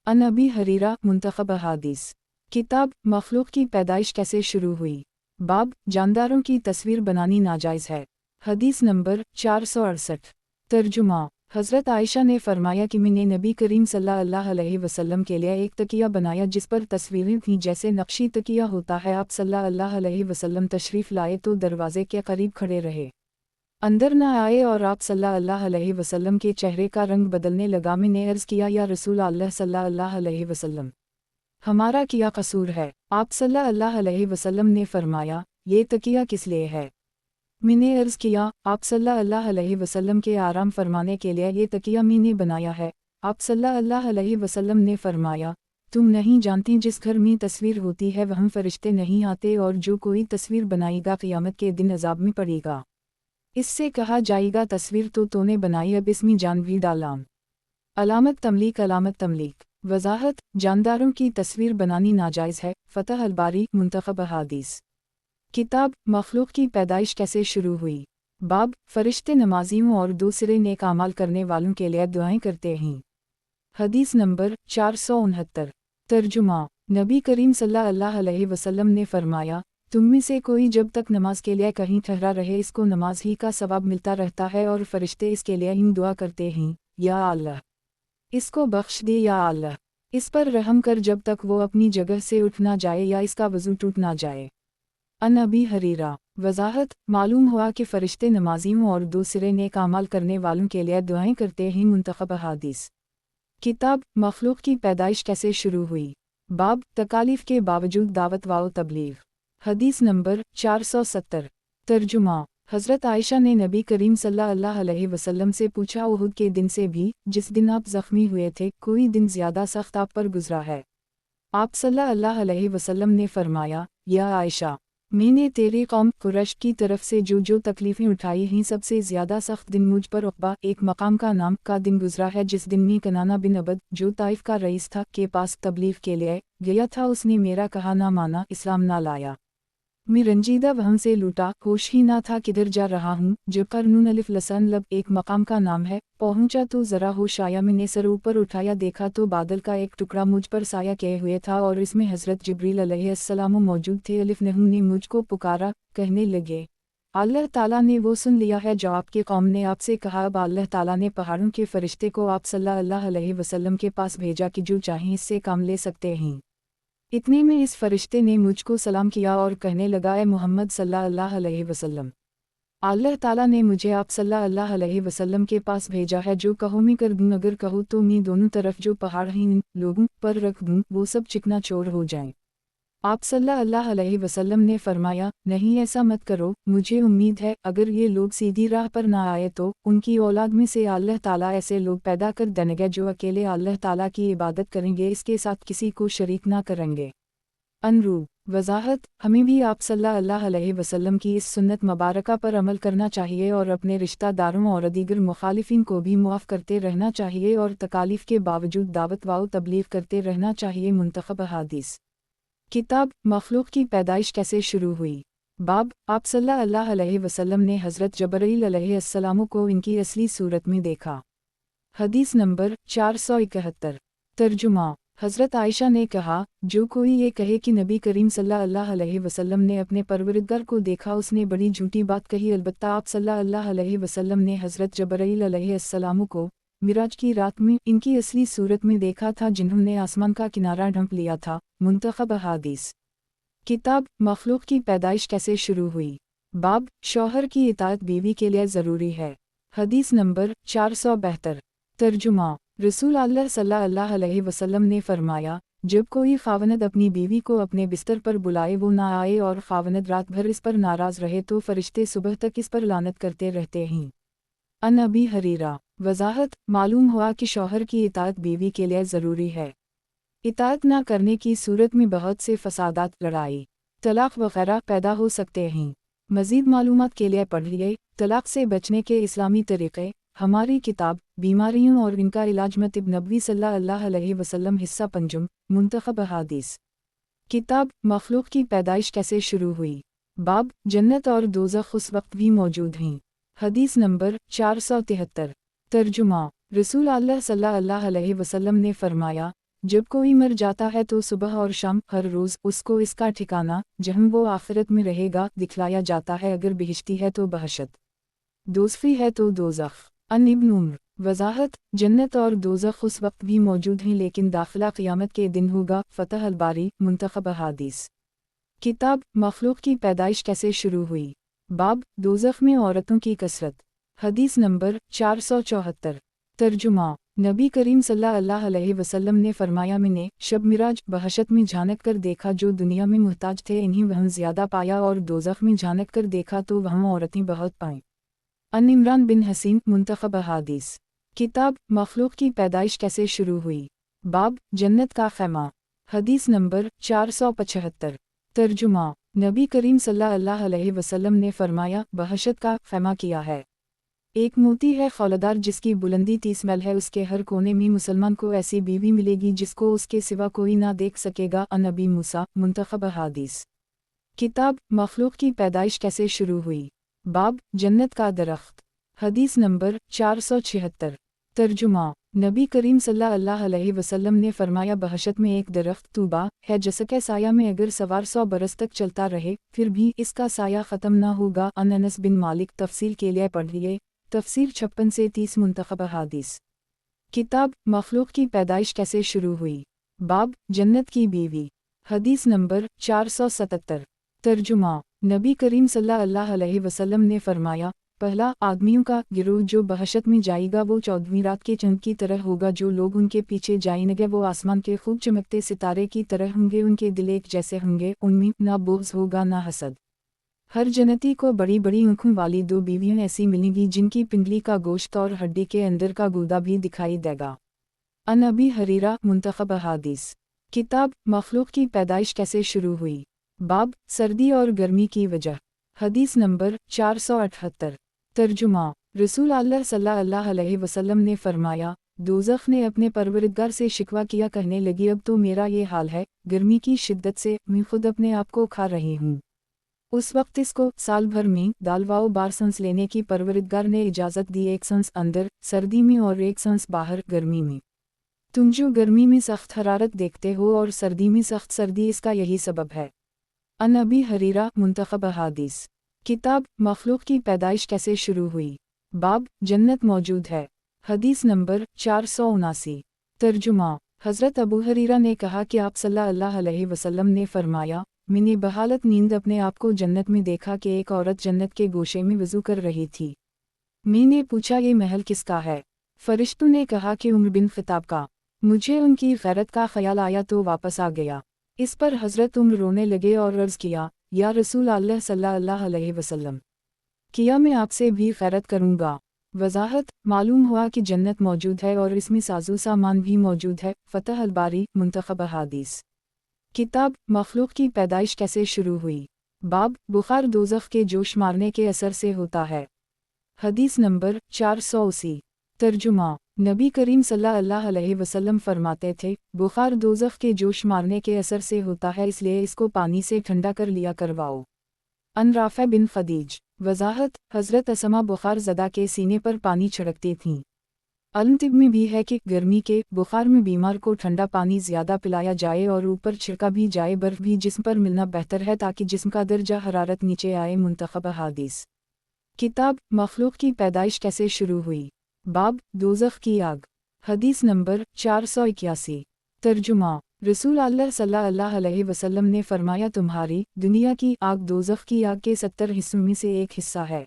अन अबी हरीरा मुंतखब अहादीस। किताब मखलूक की पैदाइश कैसे शुरू हुई। बाब जानदारों की तस्वीर बनानी नाजायज़ है। हदीस नंबर 468। तर्जुमा। हज़रत आयशा ने फरमाया कि मैंने नबी करीम सल्लल्लाहु अलैहि वसल्लम के लिए एक तकिया बनाया जिस पर तस्वीरें थीं जैसे नक्शी तकिया होता है। आप सल्लल्लाहु अलैहि वसल्लम तशरीफ़ लाए तो दरवाज़े के करीब खड़े रहे, अंदर न आए और आप सल्लल्लाहु अलैहि वसल्लम के चेहरे का रंग बदलने लगा। मैंने अर्ज़ किया या रसूल अल्लाह सल्लल्लाहु अलैहि वसल्लम, हमारा क्या कसूर है। आप सल्लल्लाहु अलैहि वसल्लम ने फरमाया ये तकिया किस लिए है। मैंने अर्ज़ किया आप सल्लल्लाहु अलैहि वसल्लम के आराम फरमाने के लिए ये तकिया मैंने बनाया है। आप सल्लल्लाहु अलैहि वसल्लम ने फरमाया तुम नहीं जानती जिस घर में तस्वीर होती है वहाँ फरिश्ते नहीं आते और जो कोई तस्वीर बनाएगा क़यामत के दिन अज़ाब में पड़ेगा। इससे कहा जाएगा तस्वीर तो तूने बनाई अब इसमें जान भी डालाम। अलामत तमलीक। अलामत तमलीक वज़ाहत जानदारों की तस्वीर बनानी नाजायज़ है। फ़तह अल-बारी मुंतखब अहादीस। किताब मखलूक की पैदाइश कैसे शुरू हुई। बाब फरिश्ते नमाजियों और दूसरे नेक अमाल करने वालों के लिए दुआएं करते हैं। हदीस नंबर 469। तर्जुमा। नबी करीम सल्लल्लाहु अलैहि वसल्लम ने फरमाया तुम में से कोई जब तक नमाज के लिए कहीं ठहरा रहे इसको नमाज ही का सवाब मिलता रहता है और फरिश्ते इसके लिए यूं दुआ करते हैं या अल्लाह इसको बख्श दे या अल्लाह इस पर रहम कर जब तक वो अपनी जगह से उठ ना जाए या इसका वज़ू टूट ना जाए। अन अबी हरीरा। वज़ाहत मालूम हुआ कि फ़रिश्ते नमाजियों और दूसरे नेक अमाल करने वालों के लिए दुआएं करते हैं। मुंतखब अहादीस। किताब मखलूक की पैदाइश कैसे शुरू हुई। बाब तकालीफ के बावजूद दावत व तबलीग। हदीस नंबर 470। तर्जुमा। हज़रत आयशा ने नबी करीम सल्लल्लाहु अलैहि वसल्लम से पूछा उहुद के दिन से भी जिस दिन आप ज़ख्मी हुए थे कोई दिन ज़्यादा सख्त आप पर गुजरा है। आप सल्लल्लाहु अलैहि वसल्लम ने फरमाया या आयशा मैंने तेरे कौम कुरैश की तरफ से जो तकलीफ़ें उठाई हैं सबसे ज़्यादा सख्त दिन मुझ पर उक़बा एक मकाम का नाम का दिन गुजरा है जिस दिन में कनाना बिन अबद जो ताइफ का रईस था के पास तबलीग के लिए गया था। उसने मेरा कहा ना माना इस्लाम ना लाया। मैं रंजीदा वहम से लूटा होश ही ना था किधर जा रहा हूँ। जब करनून अलिफ लसन लब एक मकाम का नाम है पहुँचा तो ज़रा होश आया। मैंने सर ऊपर उठाया देखा तो बादल का एक टुकड़ा मुझ पर साया किए हुए था और इसमें हज़रत जिब्रील अलैहिस्सलाम मौजूद थे। अलिफ नहू ने मुझको पुकारा कहने लगे अल्लाह ताला ने वो सुन लिया है जो आपके कौम ने आपसे कहा। अब अल्लाह ताला ने पहाड़ों के फरिश्ते को आप सल्लल्लाहु अलैहि वसल्लम के पास भेजा कि जो चाहें इससे काम ले सकते हैं। इतने में इस फरिश्ते ने मुझको सलाम किया और कहने लगा ए मोहम्मद सल्लल्लाहु अलैहि वसल्लम अल्लाह ताला ने मुझे आप सल्लल्लाहु अलैहि वसल्लम के पास भेजा है। जो कहो मैं कर दूँ अगर कहो तो मैं दोनों तरफ जो पहाड़ हैं इन लोगों पर रख दूँ वो सब चिकना चोर हो जाएं। आप सल्लल्लाहु अलैहि वसल्लम ने फरमाया नहीं ऐसा मत करो। मुझे उम्मीद है अगर ये लोग सीधी राह पर ना आए तो उनकी औलाद में से अल्लाह ताला ऐसे लोग पैदा कर देंगे जो अकेले अल्लाह ताला की इबादत करेंगे इसके साथ किसी को शरीक ना करेंगे। अनरूब। वज़ाहत हमें भी आप सल्लल्लाहु अलैहि वसल्लम की इस सुन्नत मुबारका पर अमल करना चाहिए और अपने रिश्तेदारों और दीगर मुखालिफिन को भी मुआफ़ करते रहना चाहिए और तकालीफ के बावजूद दावत व तबलीग करते रहना चाहिए। मुंतखब अहादीस। किताब मखलूक की पैदाइश कैसे शुरू हुई। बाब आप सल्लल्लाहु अलैहि वसल्लम ने हज़रत जबरील अलैहिस्सलाम को इनकी असली सूरत में देखा। हदीस नंबर 471। तर्जुमा। हज़रत आयशा ने कहा जो कोई ये कहे कि नबी करीम सल्लल्लाहु अलैहि वसल्लम ने अपने परवरदिगार को देखा उसने बड़ी झूठी बात कही। अलबत्ता आप सल्लल्लाहु अलैहि वसल्लम ने हज़रत जबरील अलैहिस्सलाम को मिराज की रात में इनकी असली सूरत में देखा था जिन्होंने आसमान का किनारा ढंप लिया था। मुंतखब अहादीस। किताब मखलूक की पैदाइश कैसे शुरू हुई। बाब शौहर की इताअत बीवी के लिए ज़रूरी है। हदीस नंबर 472। तर्जुमा रसूल अल्लाह सल्लल्लाहु अलैहि वसल्लम ने फरमाया, जब कोई ख़ावनद अपनी बीवी को अपने बिस्तर पर बुलाए वो ना आए और ख़ावनद रात भर इस पर नाराज़ रहे तो फरिश्ते सुबह तक इस पर लानत करते रहते हैं। अन अबी हरीरा। वज़ाहत मालूम हुआ कि शौहर की इताअत बीवी के लिए ज़रूरी है। इताअत ना करने की सूरत में बहुत से फ़सादात, लड़ाई, तलाक़ वग़ैरह पैदा हो सकते हैं। मज़ीद मालूमात के लिए पढ़िए तलाक़ से बचने के इस्लामी तरीक़े, हमारी किताब बीमारियों और इनका इलाज मतिब नबवी सल्लल्लाहु अलैहि वसल्लम हिस्सा पंजुम। मुंतखब अहादीस। किताब मखलूक की पैदाइश कैसे शुरू हुई। बाब जन्नत और दोज़ख उस वक्त भी मौजूद हैं। हदीस नंबर 473। तर्जुमा रसूल अल्लाह सल्लल्लाहु अलैहि वसल्लम ने फरमाया, जब कोई मर जाता है तो सुबह और शाम हर रोज़ उसको इसका ठिकाना जहाँ वो आखिरत में रहेगा दिखलाया जाता है। अगर बिहिश्ती है तो बहशत, दोज़खी है तो दोज़ख। अन इब्न उम्र। वज़ाहत जन्नत और दोज़ख उस वक्त भी मौजूद हैं लेकिन दाखिला क़यामत के दिन होगा। फ़तह अल-बारी। मुंतखब अहादीस। किताब मखलूक की पैदाइश कैसे शुरू हुई। बाब दोज़ख में औरतों की कसरत। हदीस नंबर 474। तर्जुमा नबी करीम सल्लल्लाहु अलैहि वसल्लम ने फरमाया, मैंने शब मिराज बहशत में झांक कर देखा जो दुनिया में मुहताज थे इन्हीं वहाँ ज़्यादा पाया और दोज़ख में झांक कर देखा तो वहाँ औरतें बहुत पाईं। अन इमरान बिन हसीन। मुंतखब अहादीस। किताब मखलूक की पैदाइश कैसे शुरू हुई। बाब जन्नत का ख़ैमा। हदीस नंबर 475। तर्जुमा नबी करीम सल्लल्लाहु अलैहि वसल्लम ने फरमाया, बहशत का ख़ैमा किया है। एक मोती है खौलदार जिसकी बुलंदी 30 मील है, उसके हर कोने में मुसलमान को ऐसी बीवी मिलेगी जिसको उसके सिवा कोई ना देख सकेगा। अन अबी मूसा। मुंतखब अहादीस। किताब मखलूक की पैदाइश कैसे शुरू हुई। बाब जन्नत का दरख्त। हदीस नंबर 476। तर्जुमा नबी करीम सल्लल्लाहु अलैहि वसल्लम ने फरमाया, बहशत में एक दरख्त तूबा है जिसके साया में अगर सवार 100 बरस तक चलता रहे फिर भी इसका साया ख़त्म ना होगा। अन अनस बिन मालिक। तफसील के लिए पढ़िए तफसीर 56 से 30। मुंतखब अहादीस। किताब मखलूक की पैदाइश कैसे शुरू हुई। बाब जन्नत की बीवी। हदीस नंबर 477। तर्जुमा नबी करीम सल्लल्लाहु अलैहि वसल्लम ने फरमाया, पहला आदमियों का गिरोह जो बहशत में जाएगा वो 14वीं रात के चंद की तरह होगा। जो लोग उनके पीछे जाएंगे वो आसमान के खूब चमकते सितारे की तरह होंगे। उनके दिल एक जैसे होंगे, उनमें ना बोझ होगा ना हसद। हर जन्नती को बड़ी बड़ी आँखों वाली 2 बीवियाँ ऐसी मिलेंगी जिनकी पिंडली का गोश्त और हड्डी के अंदर का गूदा भी दिखाई देगा। अन अबी हरीरा। मुंतखब अहादीस। किताब मखलूक की पैदाइश कैसे शुरू हुई। बाब सर्दी और गर्मी की वजह। हदीस नंबर 478। तर्जुमा रसूल अल्लाह सल्लल्लाहु अलैहि वसल्लम ने फरमाया, दोज़ख ने अपने परवरदिगार से शिकवा किया, कहने लगी अब तो मेरा ये हाल है, गर्मी की शिद्दत से मैं खुद अपने आप को खा रही हूँ। उस वक्त इसको साल भर में दालवाओ बार सांस लेने की परवरदिगार ने इजाज़त दी, एक सांस अंदर सर्दी में और एक सांस बाहर गर्मी में। तुम जो गर्मी में सख्त हरारत देखते हो और सर्दी में सख्त सर्दी, इसका यही सबब है। अन अबी हरीरा। मुंतखब अहादीस। किताब मखलूक की पैदाइश कैसे शुरू हुई। बाब जन्नत मौजूद है। हदीस नंबर 479। तर्जुमा हज़रत अबू हरीरा ने कहा कि आप सल्लल्लाहु अलैहि वसल्लम ने फरमाया, मैंने बहालत नींद अपने आप को जन्नत में देखा कि एक औरत जन्नत के गोशे में वज़ू कर रही थी। मैंने पूछा ये महल किसका है। फरिश्तों ने कहा कि उम्र बिन ख़िताब का। मुझे उनकी गैरत का ख्याल आया तो वापस आ गया। इस पर हज़रत उम्र रोने लगे और अर्ज़ किया, या रसूल अल्लाह सल्लल्लाहु अलैहि वसल्लम, किया मैं आपसे भी गैरत करूँगा। वज़ाहत मालूम हुआ कि जन्नत मौजूद है और इसमें साजो सामान भी मौजूद है। फ़तह अल-बारी। मुंतखब अहादीस। किताब मखलूक की पैदाइश कैसे शुरू हुई। बाब बुखार दोज़ख के जोश मारने के असर से होता है। हदीस नंबर 480। तर्जुमा नबी करीम सल्लल्लाहु अलैहि वसल्लम फरमाते थे, बुखार दोज़ख के जोश मारने के असर से होता है, इसलिए इसको पानी से ठंडा कर लिया करवाओ। अन राफ़े बिन खदीज। वज़ाहत हज़रत असमा बुखार ज़दा के सीने पर पानी छिड़कती थीं। अल्म-तिब में भी है कि गर्मी के बुखार में बीमार को ठंडा पानी ज़्यादा पिलाया जाए और ऊपर छिड़का भी जाए। बर्फ़ भी जिस्म पर मिलना बेहतर है ताकि जिस्म का दर्जा हरारत नीचे आए। मुंतखब अहादीस। किताब मखलूक की पैदाइश कैसे शुरू हुई। बाब दोज़ख की आग। हदीस नंबर 481। तर्जुमा। रसूल अल्लाह सल्लल्लाहु अलैहि वसल्लम ने फरमाया, तुम्हारी दुनिया की आग दोज़ख की आग के 70 हिस्सों में से एक हिस्सा है।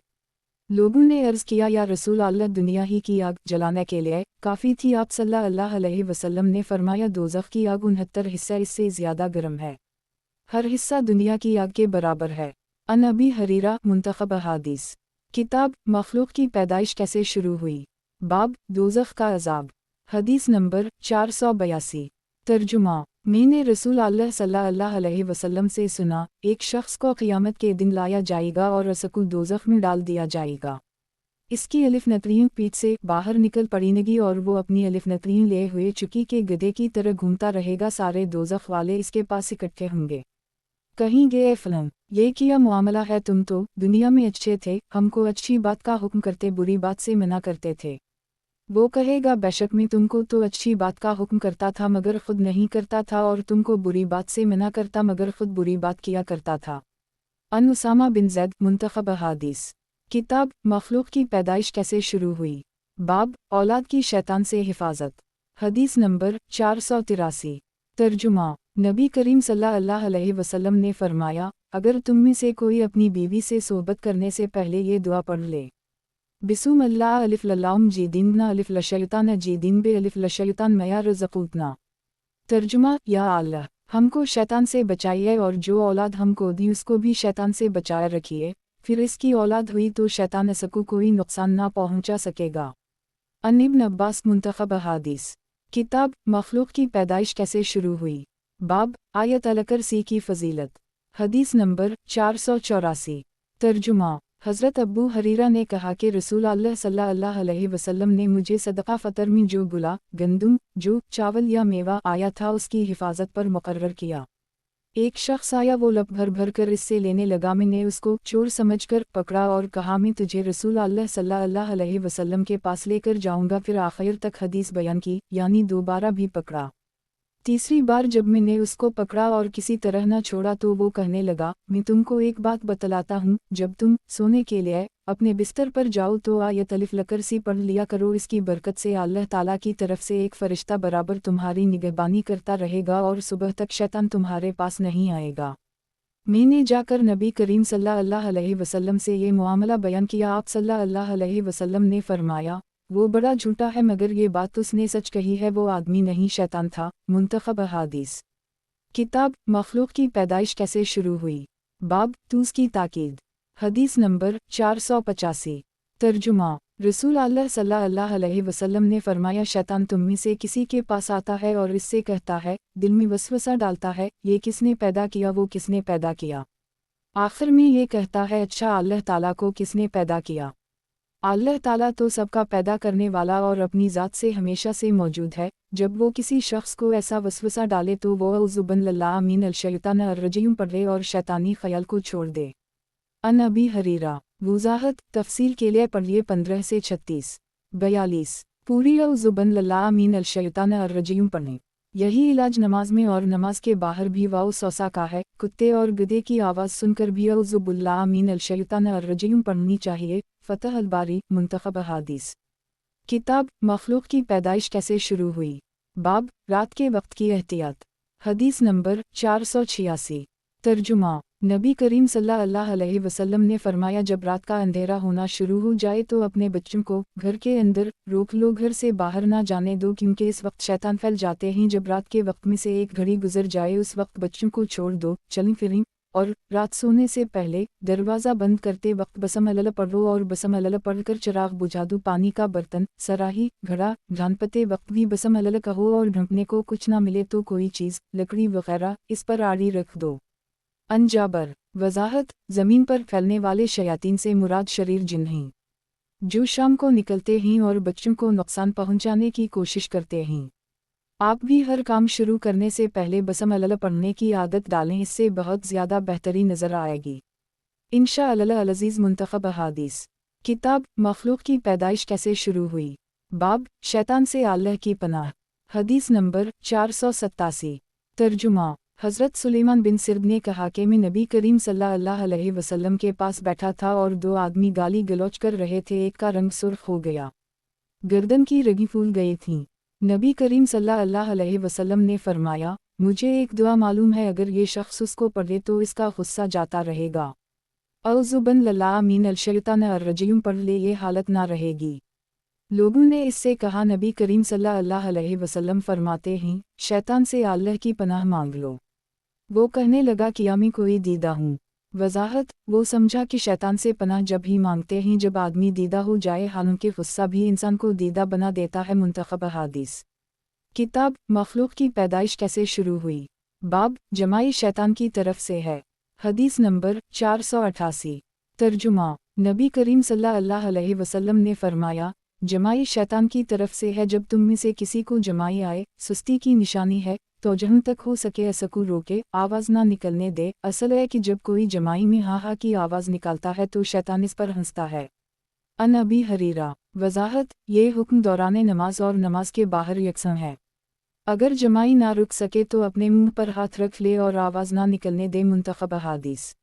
लोगों ने अर्ज़ किया, या रसूल अल्लाह, दुनिया ही की आग जलाने के लिए काफ़ी थी? आप सल्लल्लाहु अलैहि वसल्लम ने फरमाया, दोज़ख की आग 69 हिस्सा इससे ज़्यादा गर्म है। हर हिस्सा दुनिया की आग के बराबर है। अन अबी हरीरा मुंतखब अहादीस। किताब मखलूक की पैदाइश कैसे शुरू हुई। बाब दोज़ख का अज़ाब। हदीस नंबर 482। तर्जुमा। मैंने रसूल अल्लाह सल्लल्लाहु अलैहि वसल्लम से सुना, एक शख्स को क़यामत के दिन लाया जाएगा और रसकुल दोज़ख में डाल दिया जाएगा। इसकी अलिफ नतरीन पीठ से बाहर निकल पड़ेगी और वो अपनी अलिफ नतरीन ले हुए चुकी के गधे की तरह घूमता रहेगा। सारे दोज़ख वाले इसके पास इकट्ठे होंगे। कहेंगे, ए फलन, ये क्या मामला है? तुम तो दुनिया में अच्छे थे, हमको अच्छी बात का हुक्म करते, बुरी बात से मना करते थे। वो कहेगा, बेशक मैं तुमको तो अच्छी बात का हुक्म करता था मगर खुद नहीं करता था, और तुमको बुरी बात से मना करता मगर खुद बुरी बात किया करता था। अन उसामा बिन ज़ैद मुंतखब अहादीस। किताब मखलूक की पैदाइश कैसे शुरू हुई। बाब औलाद की शैतान से हिफाजत। हदीस नंबर 483। तर्जुमा। नबी करीम सल्लल्लाहु अलैहि वसल्लम ने फरमाया, अगर तुम में से कोई अपनी बीवी से सोहबत करने से पहले ये दुआ पढ़ ले, बिस्म अल्लाह अलिफ लल्लाम जीदीन न अलिफ लशैतान जीदीन बे अलिफ लशैतान मया रज़क़ूतना। तर्जुमा। या अल्लाह, हमको शैतान से बचाइए और जो औलाद हमको दी उसको भी शैतान से बचाए रखिए, फिर इसकी औलाद हुई तो शैतान इसको कोई नुकसान ना पहुंचा सकेगा। अन इब्न अब्बास मुंतखब अहादीस। किताब मखलूक की पैदाइश कैसे शुरू हुई। बाब आयत अल-कुर्सी की फजीलत। हदीस नंबर 484। तर्जुमा। हज़रत अबू हरीरा ने कहा कि रसूल अल्लाह सल्लल्लाहु अलैहि वसल्लम ने मुझे सदक़ा फ़तर में जो गुला, गंदुम, जो चावल या मेवा आया था उसकी हिफाजत पर मुकर्रर किया। एक शख्स आया, वो लप भर भर कर इससे लेने लगा। मैंने उसको चोर समझकर पकड़ा और कहा, मैं तुझे रसूल अल्लाह सल्लल्लाहु अलैहि वसल्लम के पास लेकर जाऊंगा। फिर आखिर तक हदीस बयान की, यानी दोबारा भी पकड़ा। तीसरी बार जब मैंने उसको पकड़ा और किसी तरह न छोड़ा तो वो कहने लगा, मैं तुमको एक बात बतलाता हूँ, जब तुम सोने के लिए अपने बिस्तर पर जाओ तो आयत अलिफ लकुर्सी पढ़ लिया करो। इसकी बरकत से अल्लाह ताला की तरफ से एक फरिश्ता बराबर तुम्हारी निगहबानी करता रहेगा और सुबह तक शैतान तुम्हारे पास नहीं आएगा। मैंने जाकर नबी करीम सल्लल्लाहु अलैहि वसल्लम से ये मामला बयान किया। आप सल्लल्लाहु अलैहि वसल्लम ने फरमाया, वो बड़ा झूठा है, मगर ये बात उसने सच कही है, वो आदमी नहीं शैतान था। मुंतखब अहादीस। किताब मखलूक की पैदाइश कैसे शुरू हुई। बाब तूज़ की ताकीद। हदीस नंबर 485। तर्जुमा। रसूल अल्लाह सल्लल्लाहु अलैहि वसल्लम ने फरमाया, शैतान तुम में से किसी के पास आता है और इससे कहता है, दिल में वसवसा डालता है, ये किसने पैदा किया, वो किसने पैदा किया। आखिर में ये कहता है, अच्छा अल्लाह ताला को किसने पैदा किया। अल्लाह ताला तो सबका पैदा करने वाला और अपनी ज़ात से हमेशा से मौजूद है। जब वो किसी शख्स को ऐसा वसवसा डाले तो वो औज़ुबिल्लाहि मिनल शैतानिर रजीम पढ़े और शैतानी ख्याल को छोड़ दे। अन अबी हरीरा। वज़ाहत तफसील के लिए पढ़िए 15 से 36। 42। पूरी औज़ुबिल्लाहि मिनल शैतानिर रजीम पढ़ें। यही इलाज नमाज में और नमाज के बाहर भी वाओ सौसा का है। कुत्ते और गधे की आवाज़ सुनकर भी औज़ुबिल्लाहि मिनल शैतानिर रजीम पढ़नी चाहिए। फ़तह अल-बारी मुंतखब अहादीस। किताब मखलूक की पैदाइश कैसे शुरू हुई। बाब रात के वक्त की एहतियात। हदीस नंबर 486। तर्जुमा। नबी करीम सल्लल्लाहु अलैहि वसल्लम ने फरमाया, जब रात का अंधेरा होना शुरू हो जाए तो अपने बच्चों को घर के अंदर रोक लो, घर से बाहर ना जाने दो, क्योंकि इस वक्त शैतान फैल जाते हैं। जब रात के वक्त में से एक घड़ी गुजर जाए उस वक्त बच्चों को छोड़ दो, चलें फिरें, और रात सोने से पहले दरवाज़ा बंद करते वक्त बसम अल्लाह पढ़ो और बसम अल्लाह पढ़कर चिराग बुझा दो। पानी का बर्तन, सराही, घड़ा ढानपते वक्त भी बसम अल्लाह कहो और ढंकने को कुछ ना मिले तो कोई चीज़, लकड़ी वगैरह इस पर आड़ी रख दो। अनजाबर। वजाहत ज़मीन पर फैलने वाले शयातीन से मुराद शरीर जिन हैं, जो शाम को निकलते हैं और बच्चों को नुकसान पहुंचाने की कोशिश करते हैं। आप भी हर काम शुरू करने से पहले बसम अल्लाह पढ़ने की आदत डालें, इससे बहुत ज़्यादा बेहतरी नज़र आएगी इंशाअल्लाह अज़ीज़। मुंतखब अहादीस। किताब मखलूक की पैदाइश कैसे शुरू हुई। बाब शैतान से अल्लाह की पनाह। हदीस नंबर 487। तर्जुमा। हज़रत सुलेमान बिन सिर्द ने कहा कि मैं नबी करीम सल्लल्लाहु अलैहि वसल्लम के पास बैठा था और दो आदमी गाली गलौज कर रहे थे। एक का रंग सुर्ख हो गया, गर्दन की रगी फूल गई थीं। नबी करीम सल्लल्लाहु अलैहि वसल्लम ने फरमाया, मुझे एक दुआ मालूम है, अगर ये शख्स उसको पढ़े तो इसका गुस्सा जाता रहेगा। औज़ुबन लल्लाह मीन अल-शैतान अर्रजीम पढ़ ले, ये हालत ना रहेगी। लोगों ने इससे कहा, नबी करीम सल्लल्लाहु अलैहि वसल्लम फरमाते हैं, शैतान से अल्लाह की पनाह मांग लो। वो कहने लगा, किया मैं कोई दीदा हूँ। वजाहत, वो समझा कि शैतान से पनाह जब ही मांगते हैं जब आदमी दीदा हो जाए, हालांकि गुस्सा भी इंसान को दीदा बना देता है। मुंतखब हदीस। किताब मखलूक की पैदाइश कैसे शुरू हुई, बाब जमाई शैतान की तरफ से है। हदीस नंबर 488। तर्जुमा, नबी करीम सल्लल्लाहु अलैहि वसल्लम ने फरमाया, जमाई शैतान की तरफ से है। जब तुम में से किसी को जमाई आए, सुस्ती की निशानी है, तो जहाँ तक हो सके असकू रोके, आवाज़ ना निकलने दे। असल है कि जब कोई जमाई में हा हा की आवाज़ निकालता है तो शैतान इस पर हंसता है। अन अबी हरीरा। वजाहत, ये हुक्म दौरान नमाज और नमाज के बाहर यकसन है। अगर जमाई ना रुक सके तो अपने मुंह पर हाथ रख ले और आवाज़ ना निकलने दे। मुंतखब हदीस।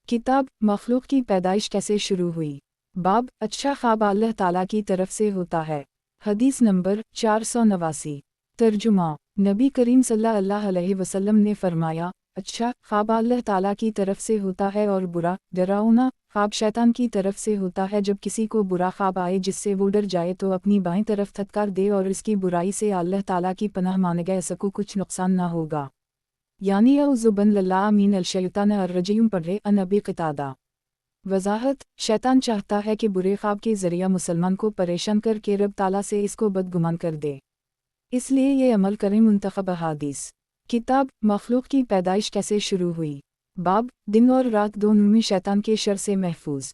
किताब मखलूक की पैदाइश कैसे शुरू हुई, बाब अच्छा ख्वाब अल्लाह ताला की तरफ से होता है। हदीस नंबर 489। तर्जुमा, नबी करीम सल्लल्लाहु अलैहि वसल्लम ने फरमाया, अच्छा ख्वाब अल्लाह ताला की तरफ से होता है और बुरा डरावना ख्वाब शैतान की तरफ से होता है। जब किसी को बुरा ख्वाब आए जिससे वो डर जाए तो अपनी बाएं तरफ थत्कार दे और इसकी बुराई से अल्लाह ताला की पनाह मांगे, ऐसको कुछ नुकसान ना होगा। यानी औज़ुबन लल्लाह मीन अल-शैतान अर्रजीम पढ़े। अन अबी क़तादा। वजाहत, शैतान चाहता है कि बुरे ख्वाब के ज़रिया मुसलमान को परेशान करके रब ताला से इसको बदगुमान कर दे, इसलिए ये अमल करें। मुंतखब हदीस। किताब मखलूक की पैदाइश कैसे शुरू हुई, बाब दिन और रात दोनों में शैतान के शर से महफूज।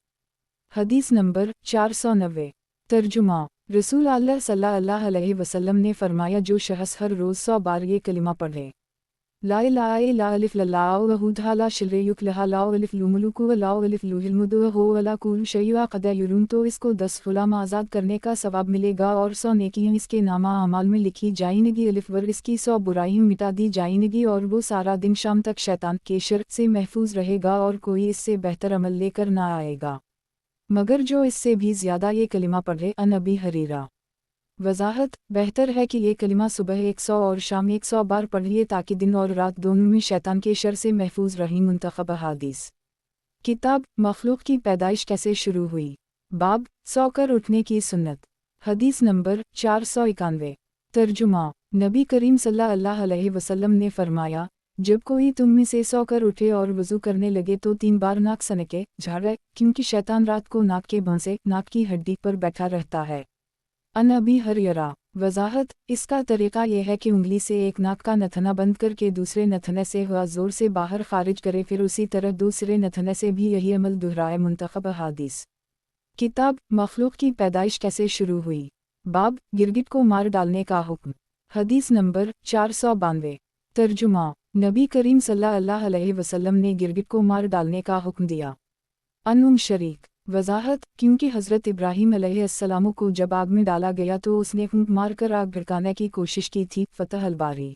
हदीस नंबर 490। तर्जुमा, रसूल अल्लाह सल्लल्लाहु अलैहि वसल्लम ने फरमाया, जो शख्स हर रोज़ 100 बार ये कलिमा पढ़े, ला इलाहा इल्ला अलिफ लल्लाहु वहु तआला शरीक लहा ला अलिफ लुमुलुकु व ला अलिफ लुहिलमुदु व हुवा अला कुल्लि शैइन क़दीर, तो इसको 10 गुलाम आज़ाद करने का सवाब मिलेगा और 100 नेकियां इसके नामा अमाल में लिखी जाएंगी। अलिफ वर इसकी 100 बुराइयां मिटा दी जाएंगी और वो सारा दिन शाम तक शैतान के शर से महफूज रहेगा और कोई इससे बेहतर अमल लेकर ना आएगा मगर जो इससे भी ज़्यादा ये कलिमा पढ़े। अन अबी हरीरा। वजाहत, बेहतर है कि ये कलिमा सुबह 100 और शाम 100 बार पढ़िए ताकि दिन और रात दोनों में शैतान के शर से महफूज रही। मुंतखब हदीस। किताब मखलूक की पैदाइश कैसे शुरू हुई, बाब सोकर उठने की सुन्नत। हदीस नंबर 491। तर्जुमा, नबी करीम सल्लल्लाहु अलैहि वसल्लम ने फरमाया, जब कोई तुम में से सोकर उठे और वज़ू करने लगे तो 3 बार नाक सनके झाड़े, क्योंकि शैतान रात को नाक के भौंसे नाक की हड्डी पर बैठा रहता है। अन अबी हरीरा। वजाहत, इसका तरीक़ा यह है कि उंगली से एक नाक का नथना बंद करके दूसरे नथने से हवा ज़ोर से बाहर खारिज करे, फिर उसी तरह दूसरे नथने से भी यही अमल दोहराए। मुंतखब हदीस। किताब मखलूक की पैदाइश कैसे शुरू हुई, बाब गिरगिट को मार डालने का हुक्म। हदीस नंबर 492। तर्जुमा, नबी करीम सल्लल्लाहु अलैहि वसल्लम ने गिरगिट को मार डालने का हुक्म दिया। अन शरीक। वजाहत, क्योंकि हज़रत इब्राहीम अलैहिस्सलाम को जब आग में डाला गया तो उसने फूंक मारकर आग भड़काने की कोशिश की थी। फ़तह अल-बारी।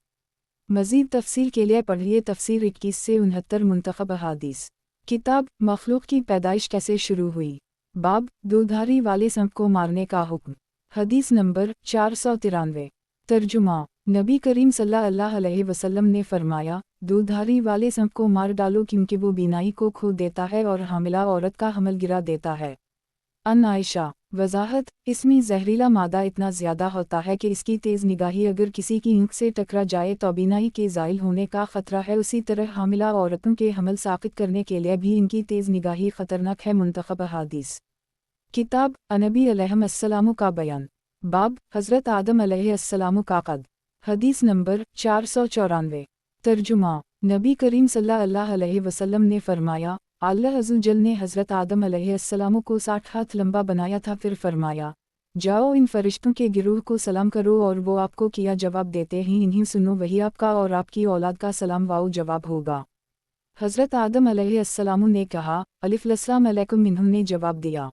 मज़ीद तफसील के लिए पढ़िए तफसीर 21 से 69। मुंतखब हदीस। किताब मखलूक की पैदाइश कैसे शुरू हुई, बाब दूधारी वाले सांप को मारने का हुक्म। हदीस नंबर 493। तर्जुमा, नबी करीम सल्लल्लाहु अलैहि वसल्लम ने फरमाया, दूधारी वाले सांप को मार डालो क्योंकि वो बीनाई को खो देता है और हामिला औरत का हमल गिरा देता है। अन आयशा। वजाहत, इसमें जहरीला मादा इतना ज़्यादा होता है कि इसकी तेज़ निगाही अगर किसी की आँख से टकरा जाए तो बीनाई के ज़ाइल होने का ख़तरा है। उसी तरह हामिला औरतों के हमल साक़ित करने के लिए भी इनकी तेज़ निगाही ख़तरनाक है। मुंतखब हदीस। किताब नबी अलैहिस्सलाम का बयान, बाब हज़रत आदम अलैहिस्सलाम का क़द। हदीस नंबर 494। तर्जुमा, नबी करीम सल्लल्लाहु अलैहि वसल्लम ने फरमाया, अल्लाह अज़्ज़ जल ने हज़रत आदम अलैहिस्सलाम को 60 हाथ लंबा बनाया था, फिर फरमाया, जाओ इन फरिश्तों के गिरोह को सलाम करो और वो आपको किया जवाब देते हैं इन्हीं सुनो, वही आपका और आपकी औलाद का सलाम वाओ जवाब होगा। हज़रत आदम अलैहिस्सलाम ने कहा, अलिफ लस्सलाम अलैकुम। इन्होंने जवाब दिया,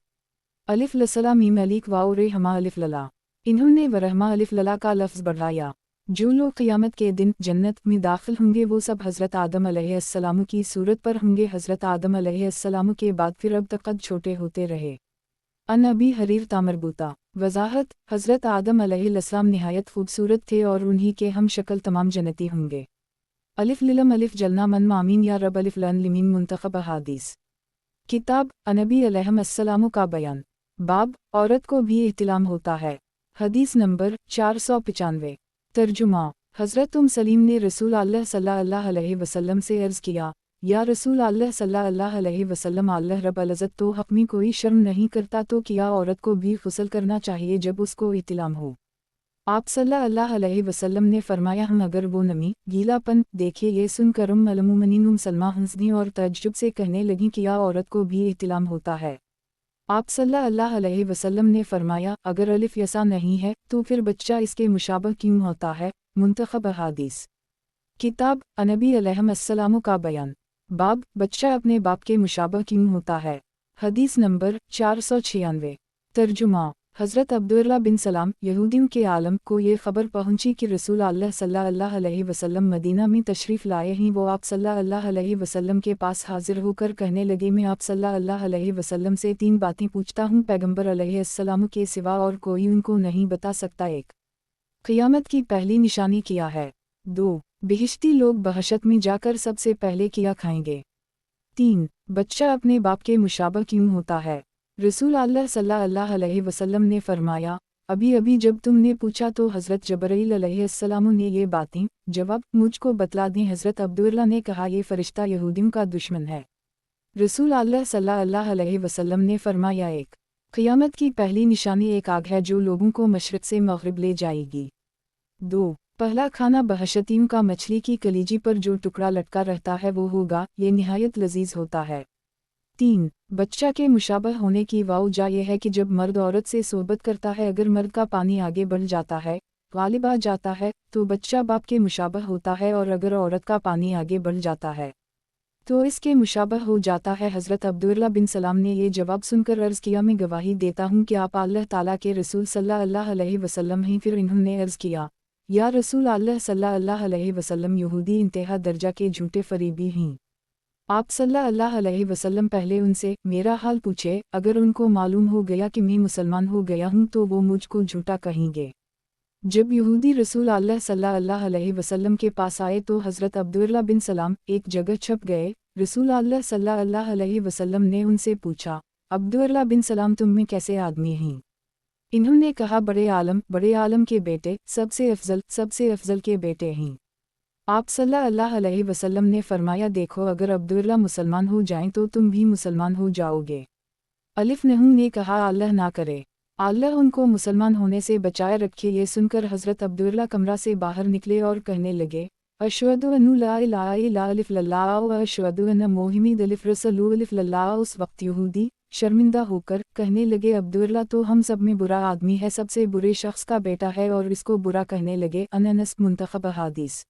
अलिफ लस्सलाम मीम अलीक वाओ रहमा अलिफ लला। इन्होंने वरहमा अलिफ लला का लफ्ज़ बढ़ाया। जो लोग क़यामत के दिन जन्नत में दाखिल होंगे वो सब हज़रत आदम अलैहिस्सलाम की सूरत पर होंगे। हज़रत आदम अलैहिस्सलाम के बाद फिर अब तक कद छोटे होते रहे। अन अबी हरीर तामरबूता। वजाहत, हज़रत आदम अलैहिस्सलाम निहायत खूबसूरत थे और उन्हीं के हम शक्ल तमाम जन्नती होंगे। अलिफ लिलम अलिफ जलना मन मामीन या रब अलिफ लन लिमीन मुंतखब अहादीस। किताब नबी अलैहिस्सलाम का बयान। बाब औरत को भी इहतिलाम होता है। हदीस नंबर 495। तर्जुमा हज़रत सलीम ने रसूल अल्लाह सल्लल्लाहु अलैहि वसल्लम से अर्ज़ किया, या रसूल अल्लाह सल्लल्लाहु अलैहि वसल्लम, अल्लाह रब्बुल इज़्ज़त तो हक़ में कोई शर्म नहीं करता, तो क्या औरत को भी गुस्ल करना चाहिए जब उसको इहतिलाम हो? आप सल्लल्लाहु अलैहि वसल्लम ने फरमाया, हम अगर वो नमी गीलापन देखे। ये सुनकर उम्मुल सलमा हंसनी और तअज्जुब से कहने लगी, क्या औरत को भी इहतिलाम होता है? आप सल्लल्लाहु अलैहि वसल्लम ने फरमाया, अगर अलिफ यसा नहीं है तो फिर बच्चा इसके मुशाबह क्यों होता है? मुंतखब अहादीस। किताब नबी अलैहिस्सलाम का बयान। बाब बच्चा अपने बाप के मुशाबह क्यों होता है। हदीस नंबर 496। तर्जुमा हज़रत अब्दुल्लाह बिन सलाम यहूदियों के आलम को ये ख़बर पहुंची कि रसूल अल्लाह सल्लल्लाहु अलैहि वसल्लम मदीना में तशरीफ़ लाए हैं। वो आप सल्लल्लाहु अलैहि वसल्लम के पास हाजिर होकर कहने लगे, मैं आप सल्लल्लाहु अलैहि वसल्लम से 3 बातें पूछता हूँ, पैगंबर अलैहिस्सलाम के सिवा और कोई उनको नहीं बता सकता। 1. क़यामत की पहली निशानी क्या है? 2. बिहिश्ती लोग बहशत में जाकर सबसे पहले क्या खाएंगे? 3. बच्चा अपने बाप के मुशाबह क्यों होता है? रसूल अल्लाह सल्लल्लाहु अलैहि वसल्लम ने फरमाया, अभी अभी जब तुमने पूछा तो हज़रत जबरील अलैहिस्सलाम ने ये बातें जवाब मुझको बतला दी। हज़रत अब्दुल्ला ने कहा, ये फ़रिश्ता यहूदियों का दुश्मन है। रसूल अल्लाह सल्लल्लाहु अलैहि वसल्लम ने फरमाया, 1. क़यामत की पहली निशानी एक आग है जो लोगों को मशरिक़ से मग़रिब ले जाएगी। 2. पहला खाना बहशतियों का मछली की कलीजी पर जो टुकड़ा लटका रहता है वो होगा, ये निहायत लजीज होता है। 3. बच्चा के मुशाबह होने की वजह यह है कि जब मर्द औरत से सोबत करता है, अगर मर्द का पानी आगे बढ़ जाता है, गालिब आ जाता है, तो बच्चा बाप के मुशाबह होता है, और अगर औरत का पानी आगे बढ़ जाता है तो इसके मुशाबह हो जाता है। हज़रत अब्दुल्लाह बिन सलाम ने ये जवाब सुनकर अर्ज़ किया, मैं गवाही देता हूँ कि आप अल्लाह ताला के रसूल सल्लल्लाहु अलैहि वसल्लम हैं। फिर इन्होंने अर्ज़ किया, या रसूल अल्लाह सल्लल्लाहु अलैहि वसल्लम, यहूदी इंतहा दर्जा के झूठे फरीबी हैं। आप सल्लल्लाहु अलैहि वसल्लम पहले उनसे मेरा हाल पूछे, अगर उनको मालूम हो गया कि मैं मुसलमान हो गया हूँ तो वो मुझको झूठा कहेंगे। जब यहूदी रसूल अल्लाह सल्लल्लाहु अलैहि वसल्लम के पास आए तो हज़रत अब्दुल्लाह बिन सलाम एक जगह छुप गए। रसूल अल्लाह सल्लल्लाहु अलैहि वसल्लम ने उनसे पूछा, अब्दुल्लाह बिन सलाम, तुम में कैसे आदमी हैं? इन्होंने कहा, बड़े आलम के बेटे, सबसे अफजल के बेटे हैं। आप सल्लल्लाहु अलैहि वसल्लम ने फरमाया, देखो अगर अब्दुल्लाह मुसलमान हो जाएं तो तुम भी मुसलमान हो जाओगे। अलिफ नहू ने कहा, अल्लाह ना करे, अल्लाह उनको मुसलमान होने से बचाए रखे। ये सुनकर हज़रत अब्दुल्लाह कमरा से बाहर निकले और कहने लगे, अशहदु अन्ना ला इलाहा इल्लल्लाह व अशहदु अन्ना मुहम्मदन अलिफ रसूलुल्लाह। उस वक्त यहूदी शर्मिंदा होकर कहने लगे, अब्दुल्लाह तो हम सब में बुरा आदमी है, सबसे बुरे शख्स का बेटा है, और इसको बुरा कहने लगे। अनस मुंतखब हादीस।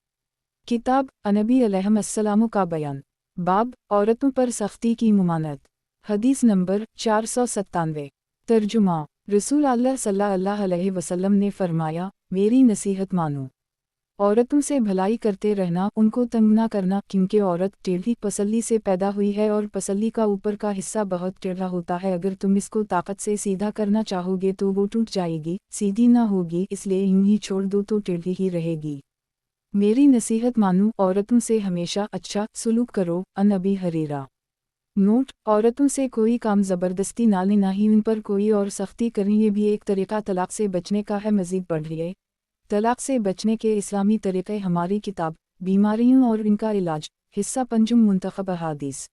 किताब नबी अलैहिस्सलाम का बयान। बाब औरतों पर सख्ती की मुमानत। हदीस नंबर 497। तर्जुमा रसूल अल्लाह सल्लल्लाहु अलैहि वसल्लम ने फरमाया, मेरी नसीहत मानो, औरतों से भलाई करते रहना, उनको तंग ना करना, क्योंकि औरत टेढ़ी पसली से पैदा हुई है और पसली का ऊपर का हिस्सा बहुत टेढ़ा होता है। अगर तुम इसको ताकत से सीधा करना चाहोगे तो वो टूट जाएगी, सीधी ना होगी, इसलिए यूं ही छोड़ दो तो टेढ़ी ही रहेगी। मेरी नसीहत मानो, औरतों से हमेशा अच्छा सलूक करो। अबी हुरैरा। नोट, औरतों से कोई काम ज़बरदस्ती ना लेना ही उन पर कोई और सख्ती करें, ये भी एक तरीक़ा तलाक़ से बचने का है। मज़ीद पढ़िए तलाक़ से बचने के इस्लामी तरीक़े, हमारी किताब बीमारियों और इनका इलाज, हिस्सा पंजुम मुंतखब हादीस।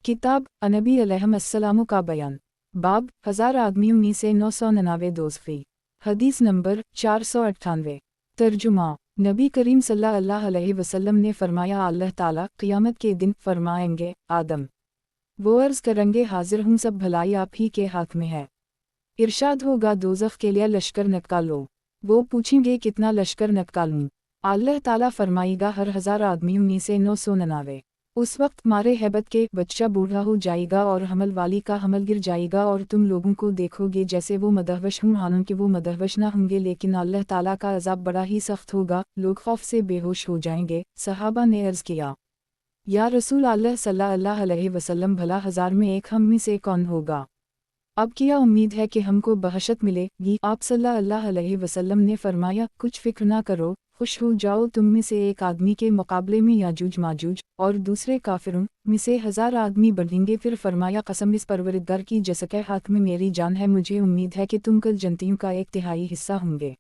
किताब नबी अलैहिस्सलाम का बयान। बाब 1000 आदमियों में से 999 दोज़फ़ी। हदीस नंबर 498। तर्जुमा नबी करीम सल्लल्लाहु अलैहि वसल्लम ने फरमाया, अल्लाह ताला क़यामत के दिन फरमाएंगे, आदम, वो अर्ज़ करेंगे, हाजिर हूँ, सब भलाई आप ही के हाथ में है। इरशाद होगा, दोज़ख के लिए लश्कर निकालो। वो पूछेंगे, कितना लश्कर निकालूं? अल्लाह ताला फरमाएगा, हर 1000 आदमियों में से 999। उस वक्त मारे हैबत के बच्चा बूढ़ा हो जाएगा और हमल वाली का हमल गिर जाएगा, और तुम लोगों को देखोगे जैसे वो मदहवश हों, हालांकि वो मदहवश ना होंगे, लेकिन अल्लाह ताला का अज़ाब बड़ा ही सख्त होगा। लोग खौफ से बेहोश हो जाएंगे। सहाबा ने अर्ज़ किया, या रसूल अल्लाह सल्लल्लाहु अलैहि वसल्लम, भला 1000 में एक हम में से कौन होगा? अब क्या उम्मीद है कि हमको बहशत मिलेगी? आप सल्लल्लाहु अलैहि वसल्लम ने फरमाया, कुछ फिक्र ना करो, खुश हो जाओ, तुम में से एक आदमी के मुकाबले में याजूज माजूज और दूसरे काफिरों में से 1000 आदमी बढ़ेंगे। फिर फरमाया, कसम इस परवरदिगार की जिसके हाथ में मेरी जान है, मुझे उम्मीद है कि तुम कल जन्नतियों का 1/3 हिस्सा होंगे।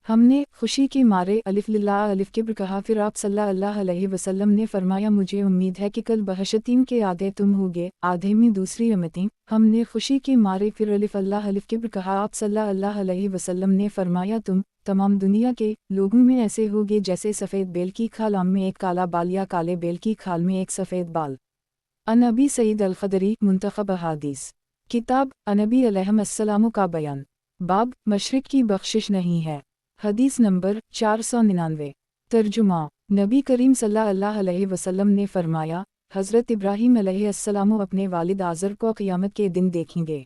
हमने खुशी के मारे अलिफ लिल्लाह अलिफ किब्र कहा। फिर आप सल्लल्लाहु अलैहि वसल्लम ने फरमाया, मुझे उम्मीद है कि कल बहशतीन के आधे तुम होगे, आधे में दूसरी उम्मतें। हमने खुशी के मारे फिर अलिफ अल्लाह अलिफ किब्र कहा। आप सल्लल्लाहु अलैहि वसल्लम ने फरमाया, तुम तमाम दुनिया के लोगों में ऐसे होगे जैसे सफ़ेद बेल की खाल आम में एक काला बाल या काले बेल की खाल में एक सफ़ेद बाल। अनबी सईद अल-खदरी मुंतखब अहादीस, किताब अनबी अलैहिस्सलाम का बयान, बाब मशरिक की बख्शिश नहीं है। हदीस नंबर 499। तर्जुमा, नबी करीम सल्लल्लाहु अलैहि वसल्लम ने फरमाया, हज़रत इब्राहीम अलैहिस्सलाम अपने वालिद आज़र को क़यामत के दिन देखेंगे।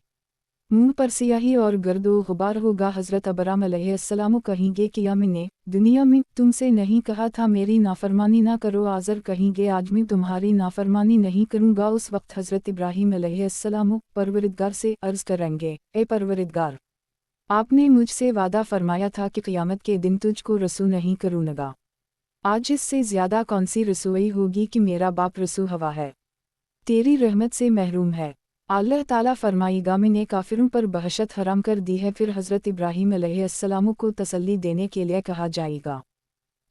मुंह पर सियाही और गर्दो गुबार होगा। हज़रत अब्राम अलैहिस्सलाम कहेंगे कि या मैंने दुनिया में तुमसे नहीं कहा था मेरी नाफरमानी ना करो? आज़र कहेंगे, आज मैं तुम्हारी नाफरमानी नहीं करूँगा। उस वक्त हज़रत इब्राहीम अलैहिस्सलाम परवरदिगार से अर्ज़ करेंगे, ए परवरदिगार, आपने मुझसे वादा फरमाया था कि क़यामत के दिन तुझको रसू नहीं करूँगा। आज इससे ज़्यादा कौन सी रसोई होगी कि मेरा बाप रसू हवा है, तेरी रहमत से महरूम है। अल्लाह ताला फरमाएगा, मैंने काफिरों पर बहशत हराम कर दी है। फिर हज़रत इब्राहीम अलैहिस्सलाम को तसल्ली देने के लिए कहा जाएगा,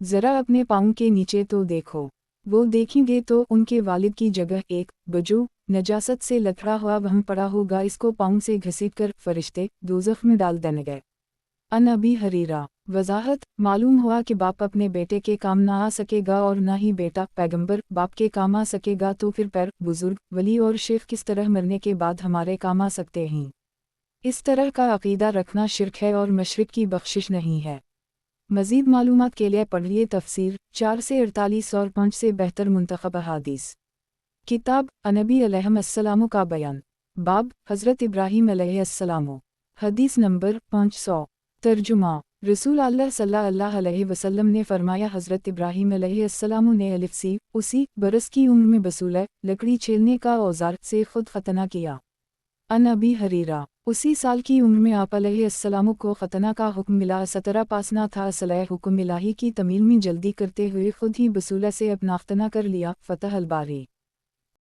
ज़रा अपने पाँव के नीचे तो देखो। वो देखेंगे तो उनके वालिद की जगह एक बजू नजासत से लथड़ा हुआ वहाँ पड़ा होगा। इसको पाँव से घसीट कर फरिश्ते दोज़ख में डाल देंगे। अन अबी हरीरा, वजाहत, मालूम हुआ कि बाप अपने बेटे के काम ना आ सकेगा और ना ही बेटा पैगंबर बाप के काम आ सकेगा, तो फिर पैर बुजुर्ग वली और शेख किस तरह मरने के बाद हमारे काम आ सकते हैं? इस तरह का अकीदा रखना शिर्क है और मशरिक की बख्शिश नहीं है। मज़ीद मालूमात के लिए पढ़िए तफसीर 4 से 48 और 5 से बेहतर मुंतखब अहादीस, किताब अनबी अलैहिस्सलाम का बयान, बाब हज़रत इब्राहीम अलैहिस्सलाम। हदीस नंबर 500। तर्जुमा, रसूल अल्लाह सल्लल्लाहु अलैहि वसल्लम ने फरमाया, हज़रत इब्राहीम अलैहिस्सलाम ने अलिफ सी उसी बरस की उम्र में बसूल लकड़ी छीलने का औजार से खुद खतना किया। अन अबी हरीरा, उसी साल की उम्र में आप अलैहिस्सलाम को खतना का हुक्म मिला। 17 पास ना था। असलह हुक्म इलाही की तमील में जल्दी करते हुए खुद ही बसूला से अपना खतना कर लिया। फ़तह अल बारी।